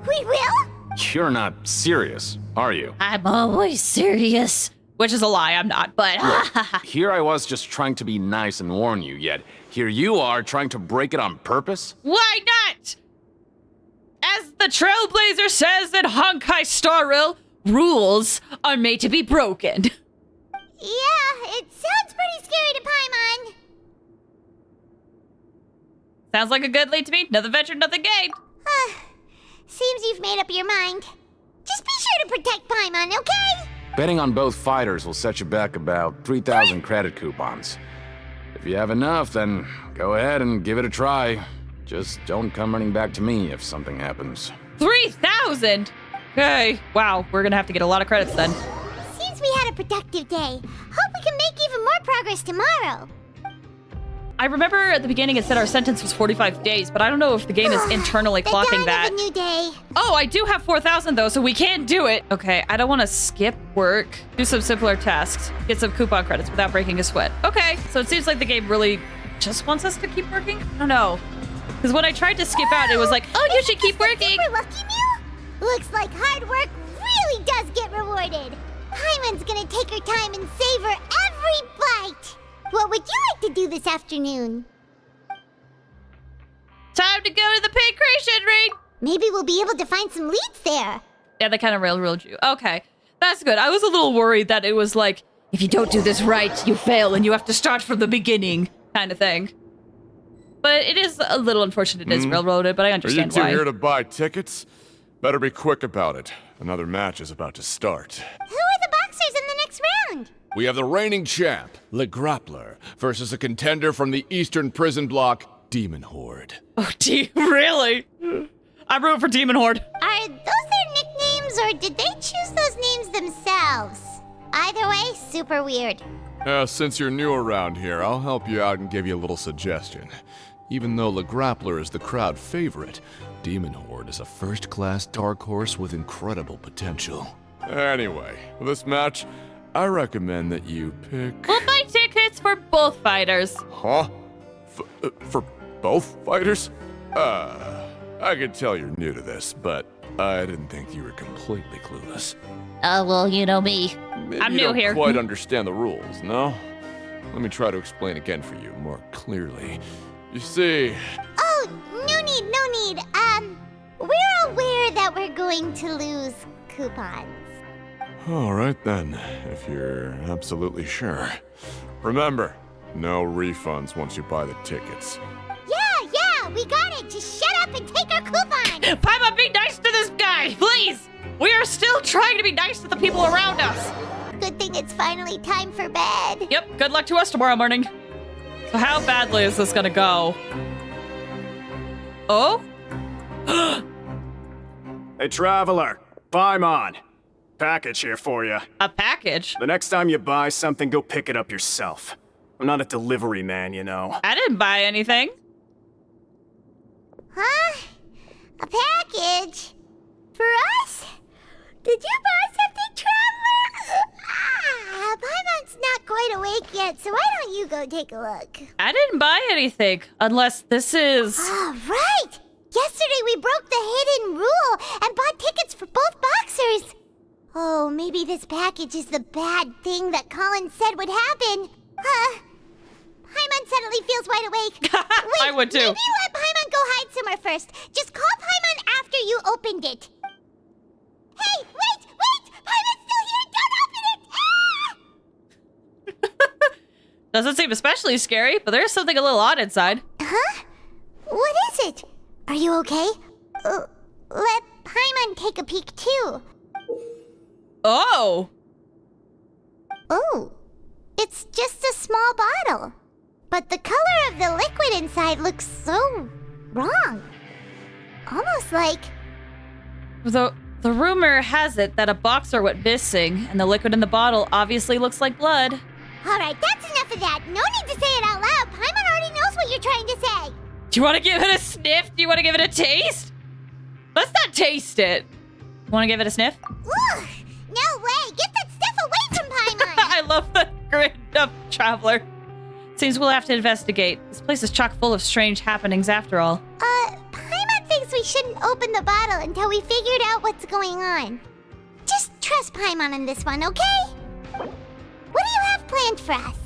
S5: We will?
S8: You're not serious, are you?
S2: I'm always serious. Which is a lie, I'm not, but...
S8: Look, here I was just trying to be nice and warn you, yet here you are trying to break it on purpose?
S2: Why not? As the Trailblazer says in Honkai Star Rail, rules are made to be broken.
S5: Yeah, it sounds pretty scary to Paimon.
S2: Sounds like a good lead to me. Nothing ventured, nothing gained.
S5: Seems you've made up your mind. Just be sure to protect Paimon, okay?
S8: Betting on both fighters will set you back about 3,000 credit coupons. If you have enough, then go ahead and give it a try. Just don't come running back to me if something happens.
S2: 3,000? Okay. Wow, we're gonna have to get a lot of credits then.
S5: Seems we had a productive day. Hope we can make even more progress tomorrow.
S2: I remember at the beginning it said our sentence was 45 days, but I don't know if the game is internally clocking that.
S5: The dawn of a new day.
S2: Oh, I do have 4,000 though, so we can do it. Okay, I don't want to skip work. Do some simpler tasks. Get some coupon credits without breaking a sweat. Okay, so it seems like the game really just wants us to keep working? I don't know. Because when I tried to skip out, it was like, oh, you should keep working.
S5: Super lucky meal? Looks like hard work really does get rewarded. Paimon's gonna take her time and savor every bite. What would you like to do this afternoon?
S2: Time to go to the paid creation ring.
S5: Maybe we'll be able to find some leads there.
S2: Yeah, they kind of railroad you. Okay, that's good. I was a little worried that it was like, if you don't do this right, you fail and you have to start from the beginning kind of thing. But it is a little unfortunate it is railroaded, but I understand why.
S13: Are you two here to buy tickets? Better be quick about it. Another match is about to start.
S5: Who are the boxers in the next round?
S13: We have the reigning champ, Le Grappler, versus a contender from the Eastern Prison Block, Demon Horde.
S2: Oh, really? I'm rooting for Demon Horde.
S5: Are those their nicknames, or did they choose those names themselves? Either way, super weird.
S13: Since you're new around here, I'll help you out and give you a little suggestion. Even though Le Grappler is the crowd favorite, Demon Horde is a first-class dark horse with incredible potential. Anyway, for this match, I recommend that you pick...
S2: We'll buy tickets for both fighters.
S13: Huh? For both fighters? I could tell you're new to this, but I didn't think you were completely clueless.
S11: Well, you know me.
S13: Maybe
S2: I'm
S13: you
S2: new
S13: don't
S2: here.
S13: quite understand the rules, no? Let me try to explain again for you more clearly. You see...
S5: Oh, no need. We're aware that we're going to lose coupons.
S13: All right then, if you're absolutely sure. Remember, no refunds once you buy the tickets.
S5: Yeah, we got it. Just shut up and take our coupon.
S2: Paimon, be nice to this guy, please! We are still trying to be nice to the people around us.
S5: Good thing it's finally time for bed.
S2: Yep, good luck to us tomorrow morning. So how badly is this gonna go? Oh?
S14: Hey, Traveler. Paimon. Package here for you.
S2: A package?
S14: The next time you buy something, go pick it up yourself. I'm not a delivery man, you know.
S2: I didn't buy anything.
S5: Huh? A package? For us? Did you buy something, Traveler? Paimon's not quite awake yet, so why don't you go take a look?
S2: I didn't buy anything, unless this is...
S5: Right! Yesterday we broke the hidden rule and bought tickets for both boxers. Oh, maybe this package is the bad thing that Colin said would happen. Paimon suddenly feels wide awake. Wait,
S2: I would too.
S5: Maybe let Paimon go hide somewhere first. Just call Paimon after you opened it. Hey, wait! Paimon's still here! Don't open it!
S2: Doesn't seem especially scary, but there's something a little odd inside.
S5: Huh? What is it? Are you okay? Let Paimon take a peek too.
S2: Oh!
S5: Oh, it's just a small bottle. But the color of the liquid inside looks so wrong. Almost like...
S2: The rumor has it that a boxer went missing, and the liquid in the bottle obviously looks like blood.
S5: Alright, that's enough of that. No need to say it out loud. Paimon already knows what you're trying to say.
S2: Do you want to give it a sniff? Do you want to give it a taste? Let's not taste it. Want to give it a sniff?
S5: Ugh, no way. Get that stuff away from Paimon.
S2: I love the grin of Traveler. Seems we'll have to investigate. This place is chock full of strange happenings after all.
S5: Paimon thinks we shouldn't open the bottle until we figured out what's going on. Just trust Paimon on this one, okay? What do you have planned for us?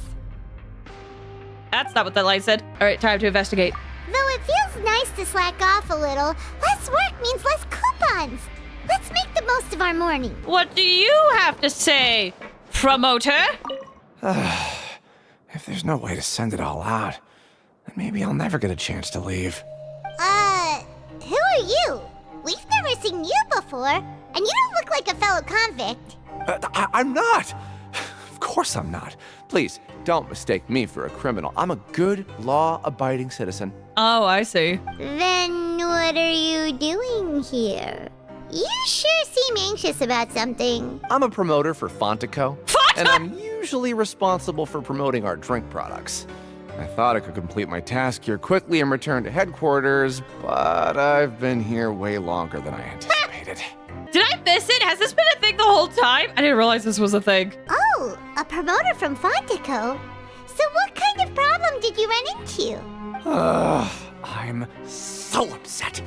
S2: That's not what that light said. All right, time to investigate.
S5: Though it feels nice to slack off a little, less work means less coupons. Let's make the most of our morning.
S2: What do you have to say, promoter?
S15: If there's no way to send it all out, then maybe I'll never get a chance to leave.
S5: Who are you? We've never seen you before, and you don't look like a fellow convict.
S15: I'm not! Of course I'm not. Please, don't mistake me for a criminal. I'm a good, law-abiding citizen.
S2: Oh, I see.
S5: Then what are you doing here? You sure seem anxious about something.
S15: I'm a promoter for Fontaine, and I'm usually responsible for promoting our drink products. I thought I could complete my task here quickly and return to headquarters, but I've been here way longer than I anticipated.
S2: Did I miss it? Has this been a thing the whole time? I didn't realize this was a thing.
S5: Oh, a promoter from Fontaine. So what kind of problem did you run into?
S15: I'm so upset.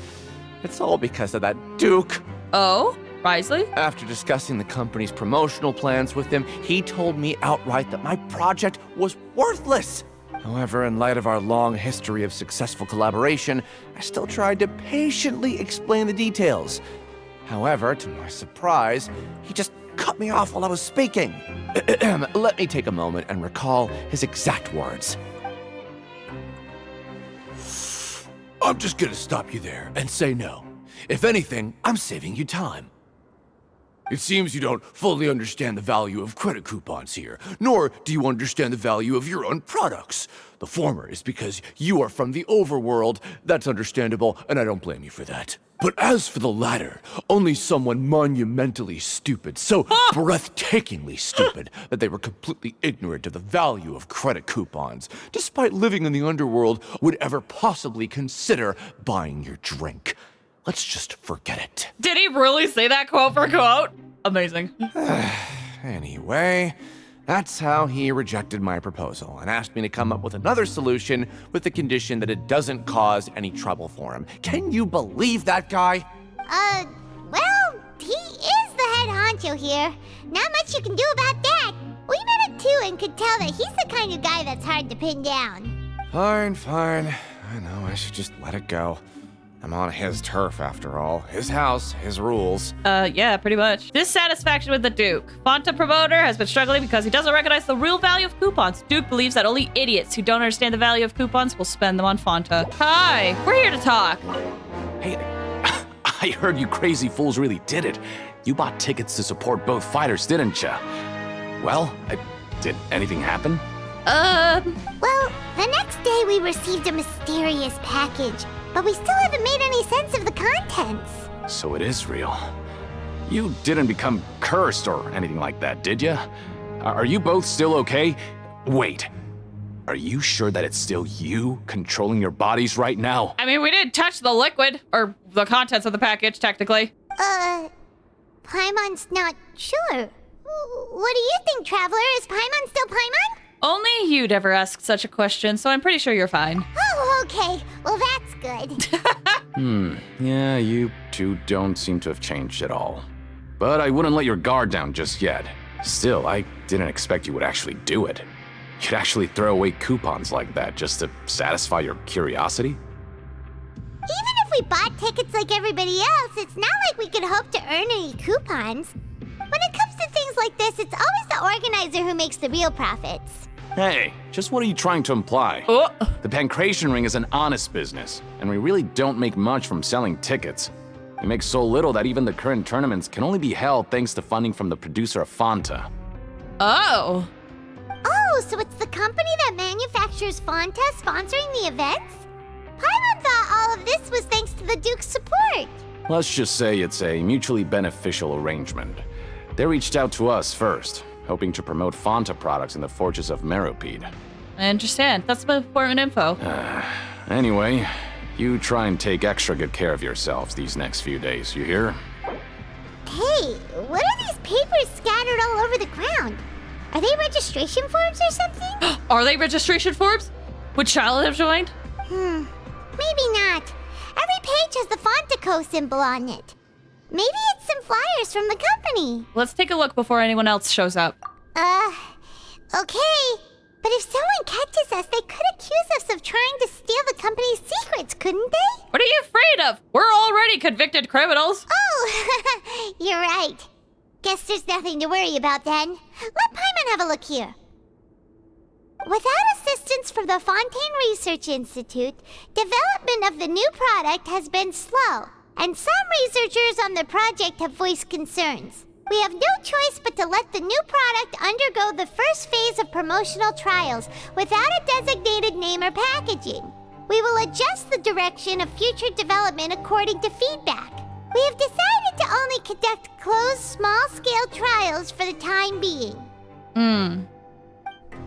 S15: It's all because of that Duke.
S2: Oh? Risley?
S15: After discussing the company's promotional plans with him, he told me outright that my project was worthless. However, in light of our long history of successful collaboration, I still tried to patiently explain the details. However, to my surprise, he just cut me off while I was speaking. Let me take a moment and recall his exact words.
S13: I'm just gonna stop you there and say no. If anything, I'm saving you time. It seems you don't fully understand the value of credit coupons here, nor do you understand the value of your own products. The former is because you are from the overworld. That's understandable, and I don't blame you for that. But as for the latter, only someone monumentally stupid, so breathtakingly stupid that they were completely ignorant of the value of credit coupons, despite living in the underworld, would ever possibly consider buying your drink.
S15: let's just forget it.
S2: Did he really say that quote for quote? Amazing.
S15: Anyway, that's how he rejected my proposal and asked me to come up with another solution with the condition that it doesn't cause any trouble for him. Can you believe that guy?
S5: Well, he is the head honcho here. Not much you can do about that. We met him too and could tell that he's the kind of guy that's hard to pin down.
S15: Fine. I know, I should just let it go. I'm on his turf after all. His house, his rules.
S2: Yeah, pretty much. Dissatisfaction with the Duke. Fonta promoter has been struggling because he doesn't recognize the real value of coupons. Duke believes that only idiots who don't understand the value of coupons will spend them on Fonta. Hi, we're here to talk.
S8: Hey, I heard you crazy fools really did it. You bought tickets to support both fighters, didn't ya? Well, did anything happen?
S5: Well, the next day we received a mysterious package, but we still haven't made any sense of the contents.
S8: So it is real. You didn't become cursed or anything like that, did ya? Are you both still okay? Wait, are you sure that it's still you controlling your bodies right now?
S2: I mean, we didn't touch the liquid, or the contents of the package, technically.
S5: Paimon's not sure. What do you think, Traveler? Is Paimon still Paimon?
S2: Only you'd ever ask such a question, so I'm pretty sure you're fine.
S5: Oh, okay. Well, that's good.
S8: Yeah, you two don't seem to have changed at all. But I wouldn't let your guard down just yet. Still, I didn't expect you would actually do it. You'd actually throw away coupons like that just to satisfy your curiosity?
S5: Even if we bought tickets like everybody else, it's not like we could hope to earn any coupons. When it comes to things like this, it's always the organizer who makes the real profits.
S8: Hey, just what are you trying to imply?
S2: Oh.
S8: The Pancration Ring is an honest business, and we really don't make much from selling tickets. We make so little that even the current tournaments can only be held thanks to funding from the producer of Fonta.
S2: Oh.
S5: Oh, so it's the company that manufactures Fonta sponsoring the events? Paimon thought all of this was thanks to the Duke's support.
S8: Let's just say it's a mutually beneficial arrangement. They reached out to us first, hoping to promote Fonta products in the Fortress of Meropide.
S2: I understand. That's some important info.
S8: Anyway, you try and take extra good care of yourselves these next few days, you hear?
S5: Hey, what are these papers scattered all over the ground? Are they registration forms or something?
S2: Are they registration forms? Would Charlotte have joined?
S5: Maybe not. Every page has the Fontaco symbol on it. Maybe it's some flyers from the company.
S2: Let's take a look before anyone else shows up.
S5: Okay. But if someone catches us, they could accuse us of trying to steal the company's secrets, couldn't they?
S2: What are you afraid of? We're already convicted criminals.
S5: Oh, you're right. Guess there's nothing to worry about then. Let Paimon have a look here. Without assistance from the Fontaine Research Institute, development of the new product has been slow, and some researchers on the project have voiced concerns. We have no choice but to let the new product undergo the first phase of promotional trials without a designated name or packaging. We will adjust the direction of future development according to feedback. We have decided to only conduct closed, small-scale trials for the time being.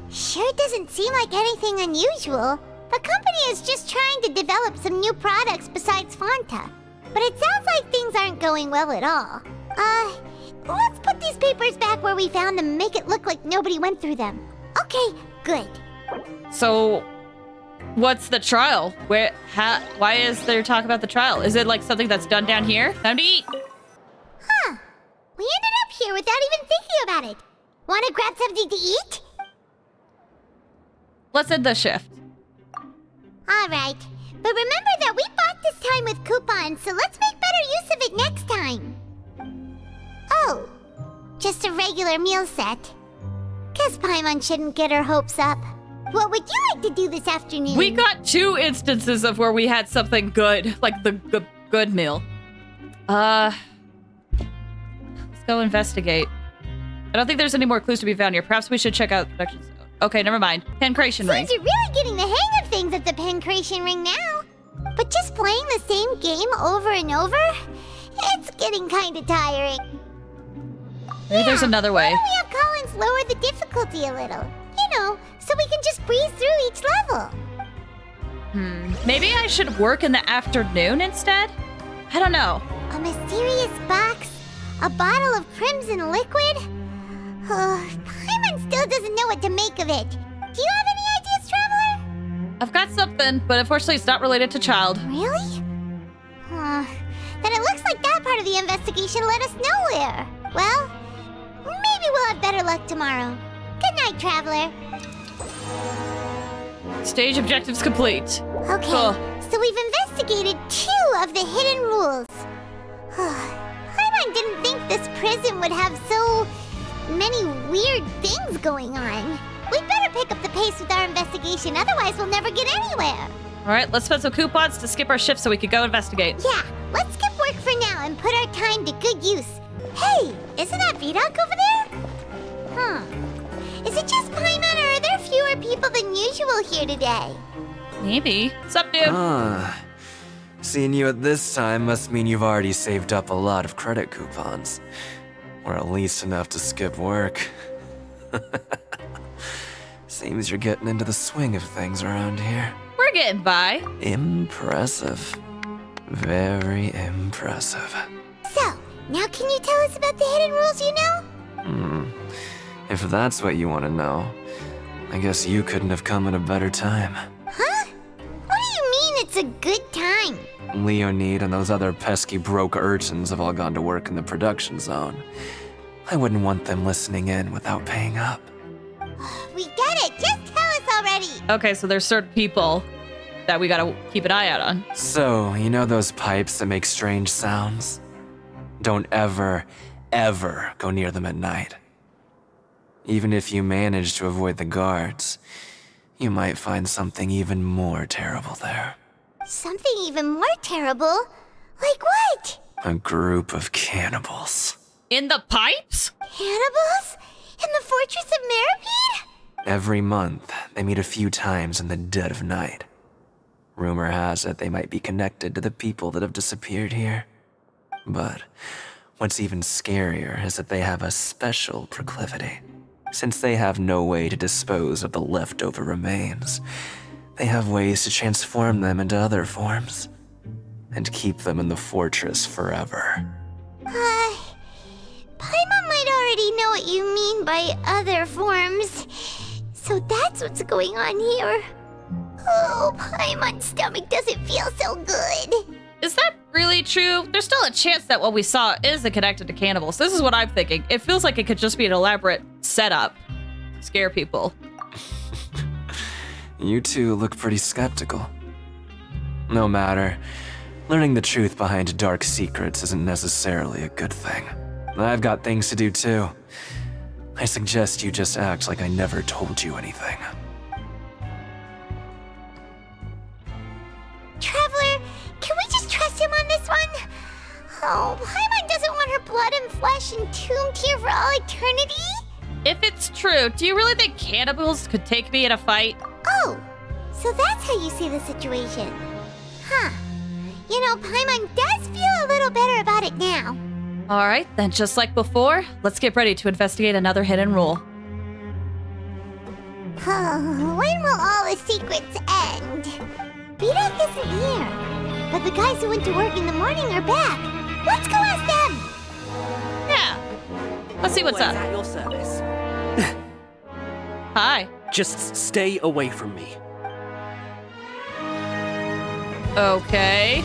S5: Sure doesn't seem like anything unusual. The company is just trying to develop some new products besides Fonta. But it sounds like things aren't going well at all. Let's put these papers back where we found them and make it look like nobody went through them. Okay, good.
S2: So, what's the trial? Why is there talk about the trial? Is it like something that's done down here? Time to eat.
S5: Huh. We ended up here without even thinking about it. Want to grab something to eat?
S2: Let's end the shift.
S5: All right. But remember that we bought this time with coupons, so let's make better use of it next time. Oh, just a regular meal set. Guess Paimon shouldn't get her hopes up. What would you like to do this afternoon?
S2: We got 2 instances of where we had something good, like the good meal. Let's go investigate. I don't think there's any more clues to be found here. Perhaps we should check out the production zone. Okay, never mind. Pancration Ring.
S5: Seems you're really getting the hang of things at the Pancration Ring now. But just playing the same game over and over, it's getting kind of tiring.
S2: Maybe there's another way.
S5: Why don't we have Collins lower the difficulty a little? You know, so we can just breeze through each level.
S2: Maybe I should work in the afternoon instead? I don't know.
S5: A mysterious box? A bottle of crimson liquid? Paimon still doesn't know what to make of it. Do you have any ideas, Traveler?
S2: I've got something, but unfortunately it's not related to child.
S5: Really? Then it looks like that part of the investigation led us nowhere. Well, maybe we'll have better luck tomorrow. Good night, Traveler.
S2: Stage objectives complete.
S5: Okay,
S2: Cool.
S5: so we've investigated 2 of the hidden rules. Paimon didn't think this prison would have so many weird things going on. We'd better pick up the pace with our investigation, otherwise we'll never get anywhere.
S2: All right, let's spend some coupons to skip our shift so we can go investigate.
S5: Yeah, let's skip work for now and put our time to good use. Hey, isn't that Vidoc over there? Is it just Paimon, or are there fewer people than usual here today?
S2: Maybe. Sup, dude?
S7: Seeing you at this time must mean you've already saved up a lot of credit coupons. Or at least enough to skip work. Seems you're getting into the swing of things around here.
S2: We're getting by.
S7: Impressive. Very impressive.
S5: So, now can you tell us about the hidden rules you know?
S7: If that's what you want to know, I guess you couldn't have come at a better time.
S5: Huh? What do you mean it's a good time?
S7: Leonid and those other pesky broke urchins have all gone to work in the production zone. I wouldn't want them listening in without paying up.
S5: We get it, just tell us already.
S2: Okay, so there's certain people that we gotta keep an eye out on.
S7: So, you know those pipes that make strange sounds? Don't ever, ever go near them at night. Even if you manage to avoid the guards, you might find something even more terrible there.
S5: Something even more terrible? Like what?
S7: A group of cannibals.
S2: In the pipes?
S5: Cannibals? In the Fortress of Meropide?
S7: Every month, they meet a few times in the dead of night. Rumor has it they might be connected to the people that have disappeared here. But what's even scarier is that they have a special proclivity. Since they have no way to dispose of the leftover remains, they have ways to transform them into other forms and keep them in the fortress forever.
S5: Paimon might already know what you mean by other forms. So that's what's going on here. Oh, Paimon's stomach doesn't feel so good.
S2: Is that really true? There's still a chance that what we saw isn't connected to cannibals. This is what I'm thinking. It feels like it could just be an elaborate setup. Scare people.
S7: You two look pretty skeptical. No matter. Learning the truth behind dark secrets isn't necessarily a good thing. I've got things to do too. I suggest you just act like I never told you anything.
S5: Traveler, can we just trust him on this one? Oh, Paimon doesn't want her blood and flesh entombed here for all eternity?
S2: If it's true, do you really think cannibals could take me in a fight?
S5: Oh, so that's how you see the situation. Huh. You know, Paimon does feel a little better about it now.
S2: All right, then just like before, let's get ready to investigate another hidden rule.
S5: When will all the secrets end? Vidoc isn't here, but the guys who went to work in the morning are back. Let's go ask them.
S2: Yeah. Let's see what's up.
S3: At your service.
S2: Hi.
S3: Just stay away from me.
S2: Okay.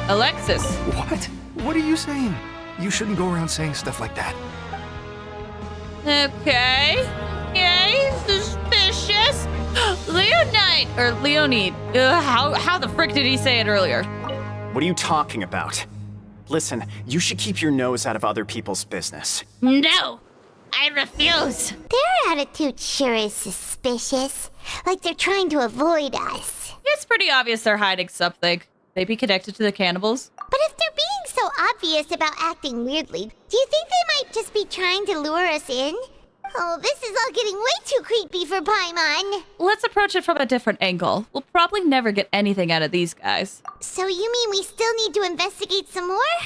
S2: Alexis.
S10: What? What are you saying? You shouldn't go around saying stuff like that.
S2: Okay. Yay, suspicious. Leonid. How the frick did he say it earlier?
S14: What are you talking about? Listen, you should keep your nose out of other people's business.
S5: No, I refuse. Their attitude sure is suspicious. Like they're trying to avoid us.
S2: It's pretty obvious they're hiding something. Maybe connected to the cannibals?
S5: But if they're being so obvious about acting weirdly, do you think they might just be trying to lure us in? Oh, this is all getting way too creepy for Paimon.
S2: Let's approach it from a different angle. We'll probably never get anything out of these guys.
S5: So you mean we still need to investigate some more?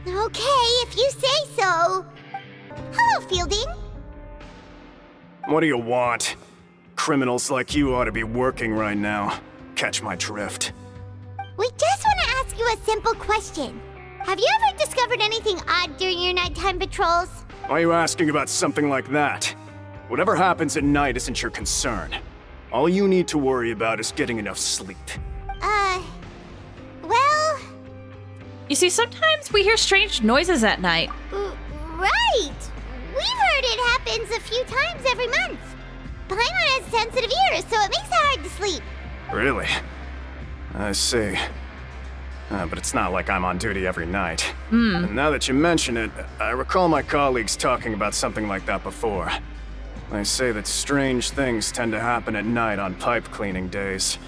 S5: Okay, if you say so. Hello, Fielding.
S14: What do you want? Criminals like you ought to be working right now. Catch my drift.
S5: We just want to ask ask you a simple question. Have you ever discovered anything odd during your nighttime patrols?
S14: Why are you asking about something like that? Whatever happens at night isn't your concern. All you need to worry about is getting enough sleep.
S5: Well...
S2: You see, sometimes we hear strange noises at night.
S5: Right! We've heard it happens a few times every month. Paimon has sensitive ears, so it makes it hard to sleep.
S14: Really? I see. But it's not like I'm on duty every night. And now that you mention it, I recall my colleagues talking about something like that before. They say that strange things tend to happen at night on pipe cleaning days.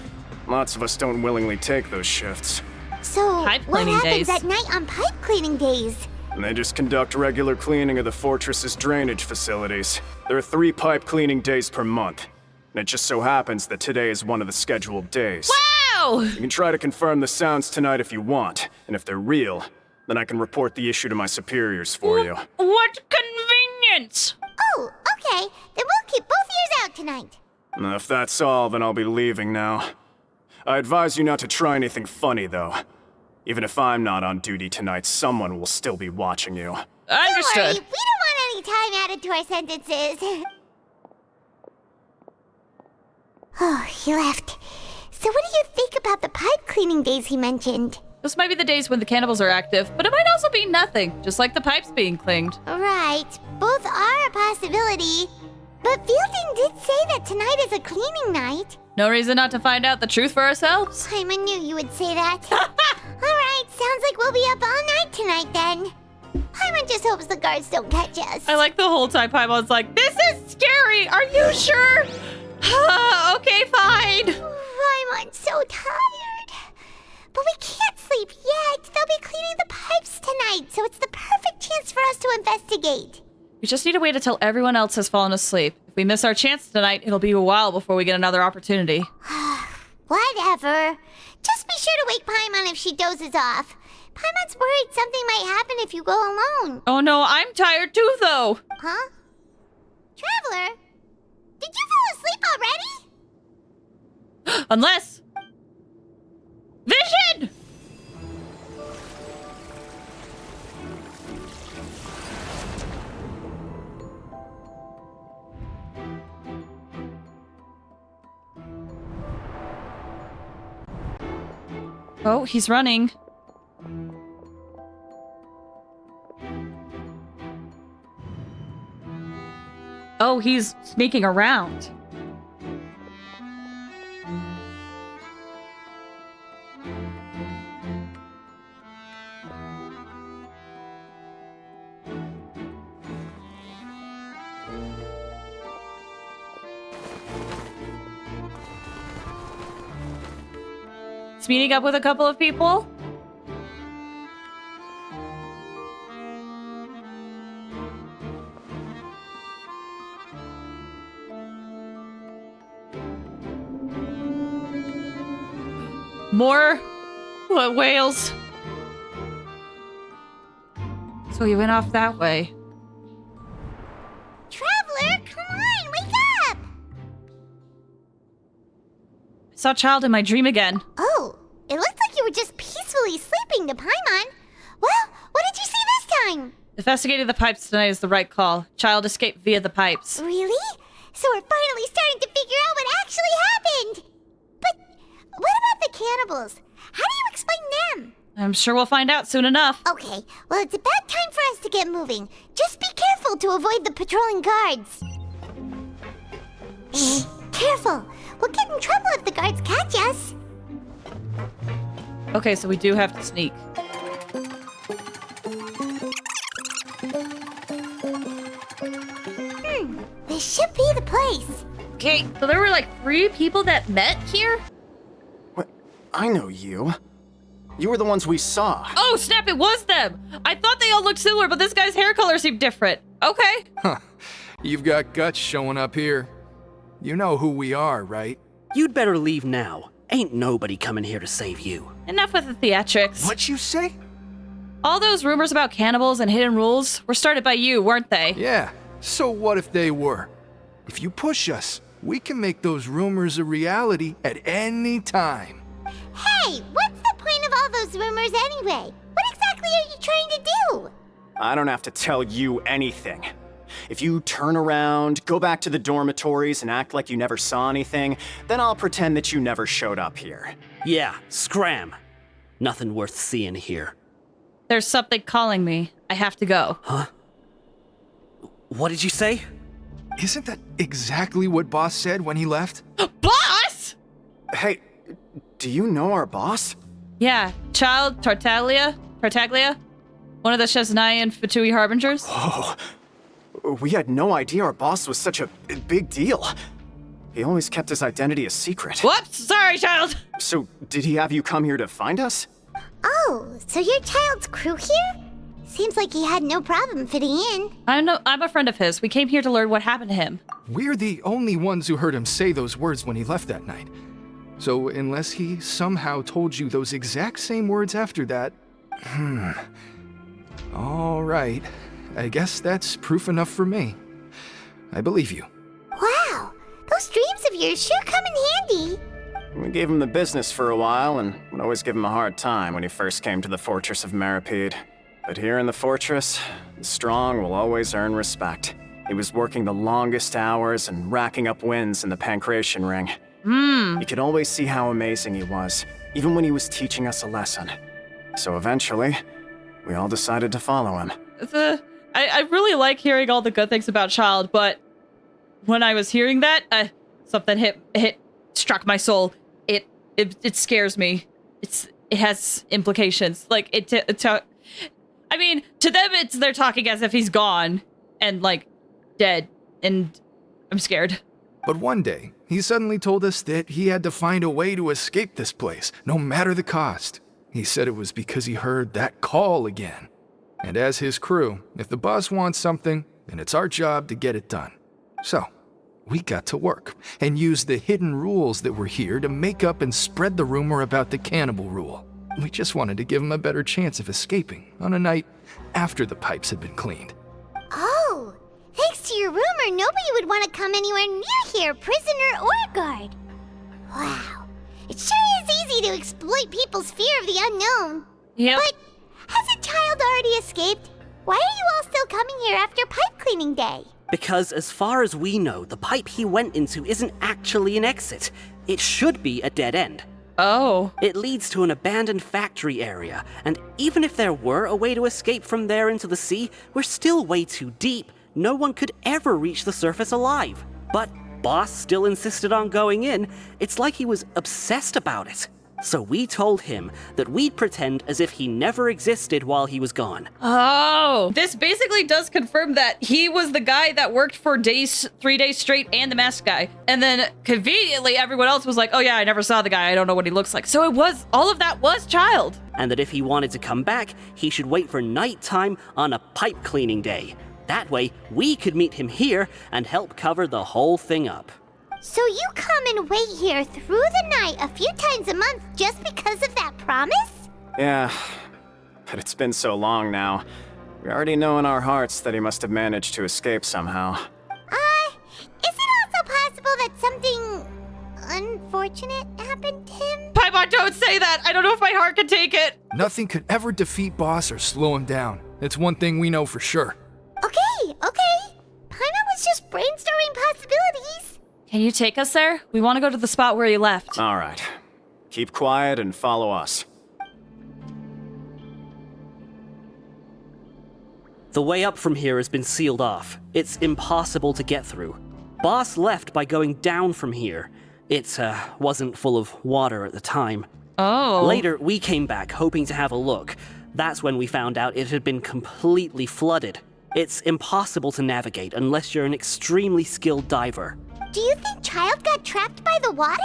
S14: Lots of us don't willingly take those shifts.
S5: So,
S2: Pipe
S5: what
S2: cleaning
S5: happens
S2: days.
S5: at night on pipe cleaning days?
S14: And they just conduct regular cleaning of the fortress's drainage facilities. There are 3 pipe cleaning days per month. And it just so happens that today is one of the scheduled days.
S2: Wow!
S14: You can try to confirm the sounds tonight if you want, and if they're real, then I can report the issue to my superiors for you.
S2: What convenience!
S5: Oh, okay. Then we'll keep both ears out tonight.
S14: If that's all, then I'll be leaving now. I advise you not to try anything funny, though. Even if I'm not on duty tonight, someone will still be watching you.
S2: Understood.
S5: Don't worry, we don't want any time added to our sentences. Oh, he left. So what do you think about the pipe cleaning days he mentioned?
S2: This might be the days when the cannibals are active, but it might also be nothing, just like the pipes being cleaned.
S5: Right, both are a possibility. But Fielding did say that tonight is a cleaning night.
S2: No reason not to find out the truth for ourselves.
S5: I knew you would say that. Alright, sounds like we'll be up all night tonight then. Paimon just hopes the guards don't catch us.
S2: I like the whole time Paimon's like, this is scary, are you sure? Okay, fine.
S5: Paimon's so tired. But we can't sleep yet. They'll be cleaning the pipes tonight, so it's the perfect chance for us to investigate.
S2: We just need to wait until everyone else has fallen asleep. If we miss our chance tonight, it'll be a while before we get another opportunity.
S5: Whatever. Just be sure to wake Paimon if she dozes off. Paimon's worried something might happen if you go alone.
S2: Oh no, I'm tired too, though.
S5: Huh? Traveler? Did you fall asleep already?
S2: Unless... Vision! Oh, he's running. Oh, he's sneaking around. Meeting up with a couple of people. More whales. So he went off that way.
S5: Traveler, come on, wake up!
S2: I saw a child in my dream again.
S5: Oh, it looked like you were just peacefully sleeping to Paimon. Well, what did you see this time?
S2: Investigating the pipes tonight is the right call. Child escaped via the pipes.
S5: Really? So we're finally starting to figure out what actually happened. But what about the cannibals? How do you explain them?
S2: I'm sure we'll find out soon enough.
S5: Okay, well, it's about time for us to get moving. Just be careful to avoid the patrolling guards. Careful. We'll get in trouble if the guards catch us.
S2: Okay, so we do have to sneak.
S5: This should be the place.
S2: Okay, so there were like 3 people that met here?
S14: What? I know you. You were the ones we saw.
S2: Oh, snap, it was them! I thought they all looked similar, but this guy's hair color seemed different. Okay.
S10: Huh. You've got guts showing up here. You know who we are, right?
S16: You'd better leave now. Ain't nobody coming here to save you.
S2: Enough with the theatrics.
S13: What'd you say?
S2: All those rumors about cannibals and hidden rules were started by you, weren't they?
S10: Yeah, so what if they were? If you push us, we can make those rumors a reality at any time.
S5: Hey, what's the point of all those rumors anyway? What exactly are you trying to do?
S14: I don't have to tell you anything. If you turn around, go back to the dormitories, and act like you never saw anything, then I'll pretend that you never showed up here.
S16: Yeah, scram. Nothing worth seeing here.
S2: There's something calling me. I have to go.
S16: Huh? What did you say?
S10: Isn't that exactly what Boss said when he left?
S2: Boss!
S14: Hey, do you know our boss?
S2: Yeah, Child Tartaglia? One of the Chesnai and Fatui Harbingers?
S14: Oh, we had no idea our boss was such a big deal. He always kept his identity a secret.
S2: Whoops! Sorry, Child!
S14: So, did he have you come here to find us?
S5: Oh, so you're Child's crew here? Seems like he had no problem fitting in.
S2: I'm a friend of his. We came here to learn what happened to him.
S10: We're the only ones who heard him say those words when he left that night. So unless he somehow told you those exact same words after that... All right. I guess that's proof enough for me. I believe you.
S5: Wow, those dreams of yours sure come in handy.
S14: We gave him the business for a while and would always give him a hard time when he first came to the fortress of Meripede. But here in the fortress, the strong will always earn respect. He was working the longest hours and racking up wins in the Pancration Ring. You could always see how amazing he was, even when he was teaching us a lesson. So eventually, we all decided to follow him.
S2: I really like hearing all the good things about Child, but when I was hearing that, something struck my soul. It scares me. It has implications. Like I mean, to them, they're talking as if he's gone and like dead, and I'm scared.
S10: But one day, he suddenly told us that he had to find a way to escape this place, no matter the cost. He said it was because he heard that call again. And as his crew, if the boss wants something, then it's our job to get it done. So, we got to work and used the hidden rules that were here to make up and spread the rumor about the cannibal rule. We just wanted to give him a better chance of escaping on a night after the pipes had been cleaned.
S5: Oh, thanks to your rumor, nobody would want to come anywhere near here, prisoner or guard. Wow, it sure is easy to exploit people's fear of the unknown.
S2: Yep.
S5: But hasn't Child already escaped? Why are you all still coming here after pipe cleaning day?
S16: Because as far as we know, the pipe he went into isn't actually an exit. It should be a dead end.
S2: Oh.
S16: It leads to an abandoned factory area, and even if there were a way to escape from there into the sea, we're still way too deep. No one could ever reach the surface alive. But Boss still insisted on going in. It's like he was obsessed about it. So we told him that we'd pretend as if he never existed while he was gone.
S2: Oh, this basically does confirm that he was the guy that worked for 3 days straight and the masked guy. And then conveniently everyone else was like, oh yeah, I never saw the guy. I don't know what he looks like. So all of that was Child.
S16: And that if he wanted to come back, he should wait for nighttime on a pipe cleaning day. That way, we could meet him here and help cover the whole thing up.
S5: So you come and wait here through the night a few times a month just because of that promise?
S14: Yeah, but it's been so long now. We already know in our hearts that he must have managed to escape somehow.
S5: Is it also possible that something unfortunate happened to him?
S2: Paimon, don't say that! I don't know if my heart can take it!
S10: Nothing could ever defeat Boss or slow him down. It's one thing we know for sure.
S5: Okay. Paimon was just brainstorming possibilities.
S2: Can you take us there? We want to go to the spot where he left.
S14: All right. Keep quiet and follow us.
S16: The way up from here has been sealed off. It's impossible to get through. Boss left by going down from here. It wasn't full of water at the time.
S2: Oh.
S16: Later, we came back hoping to have a look. That's when we found out it had been completely flooded. It's impossible to navigate unless you're an extremely skilled diver.
S5: Do you think Child got trapped by the water?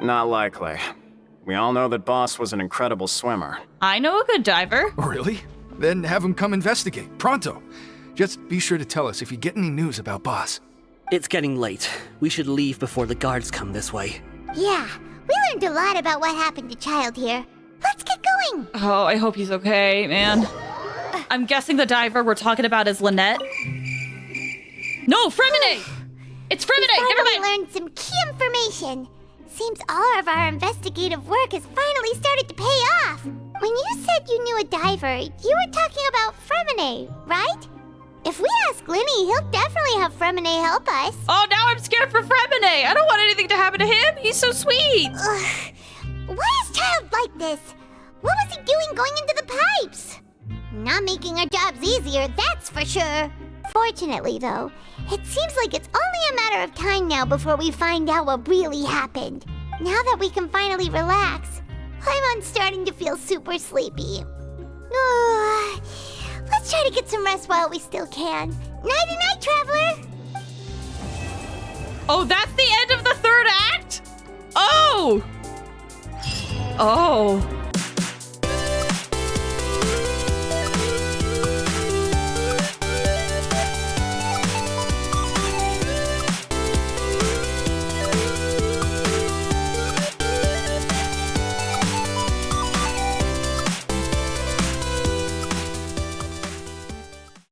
S14: Not likely. We all know that Boss was an incredible swimmer.
S2: I know a good diver.
S10: Really? Then have him come investigate, pronto. Just be sure to tell us if you get any news about Boss.
S16: It's getting late. We should leave before the guards come this way.
S5: Yeah, we learned a lot about what happened to Child here. Let's get going!
S2: Oh, I hope he's okay, man. I'm guessing the diver we're talking about is Lynette. No, Fremine! It's Fremine! Never mind!
S5: We learned some key information. Seems all of our investigative work has finally started to pay off. When you said you knew a diver, you were talking about Fremine, right? If we ask Linny, he'll definitely have Fremine help us.
S2: Oh, now I'm scared for Fremine. I don't want anything to happen to him. He's so sweet.
S5: Ugh. Why is Child like this? What was he doing going into the pipes? Not making our jobs easier, that's for sure. Fortunately, though, it seems like it's only a matter of time now before we find out what really happened. Now that we can finally relax, I'm starting to feel super sleepy. Let's try to get some rest while we still can. Nighty-night, traveler!
S2: Oh, that's the end of the third act? Oh! Oh.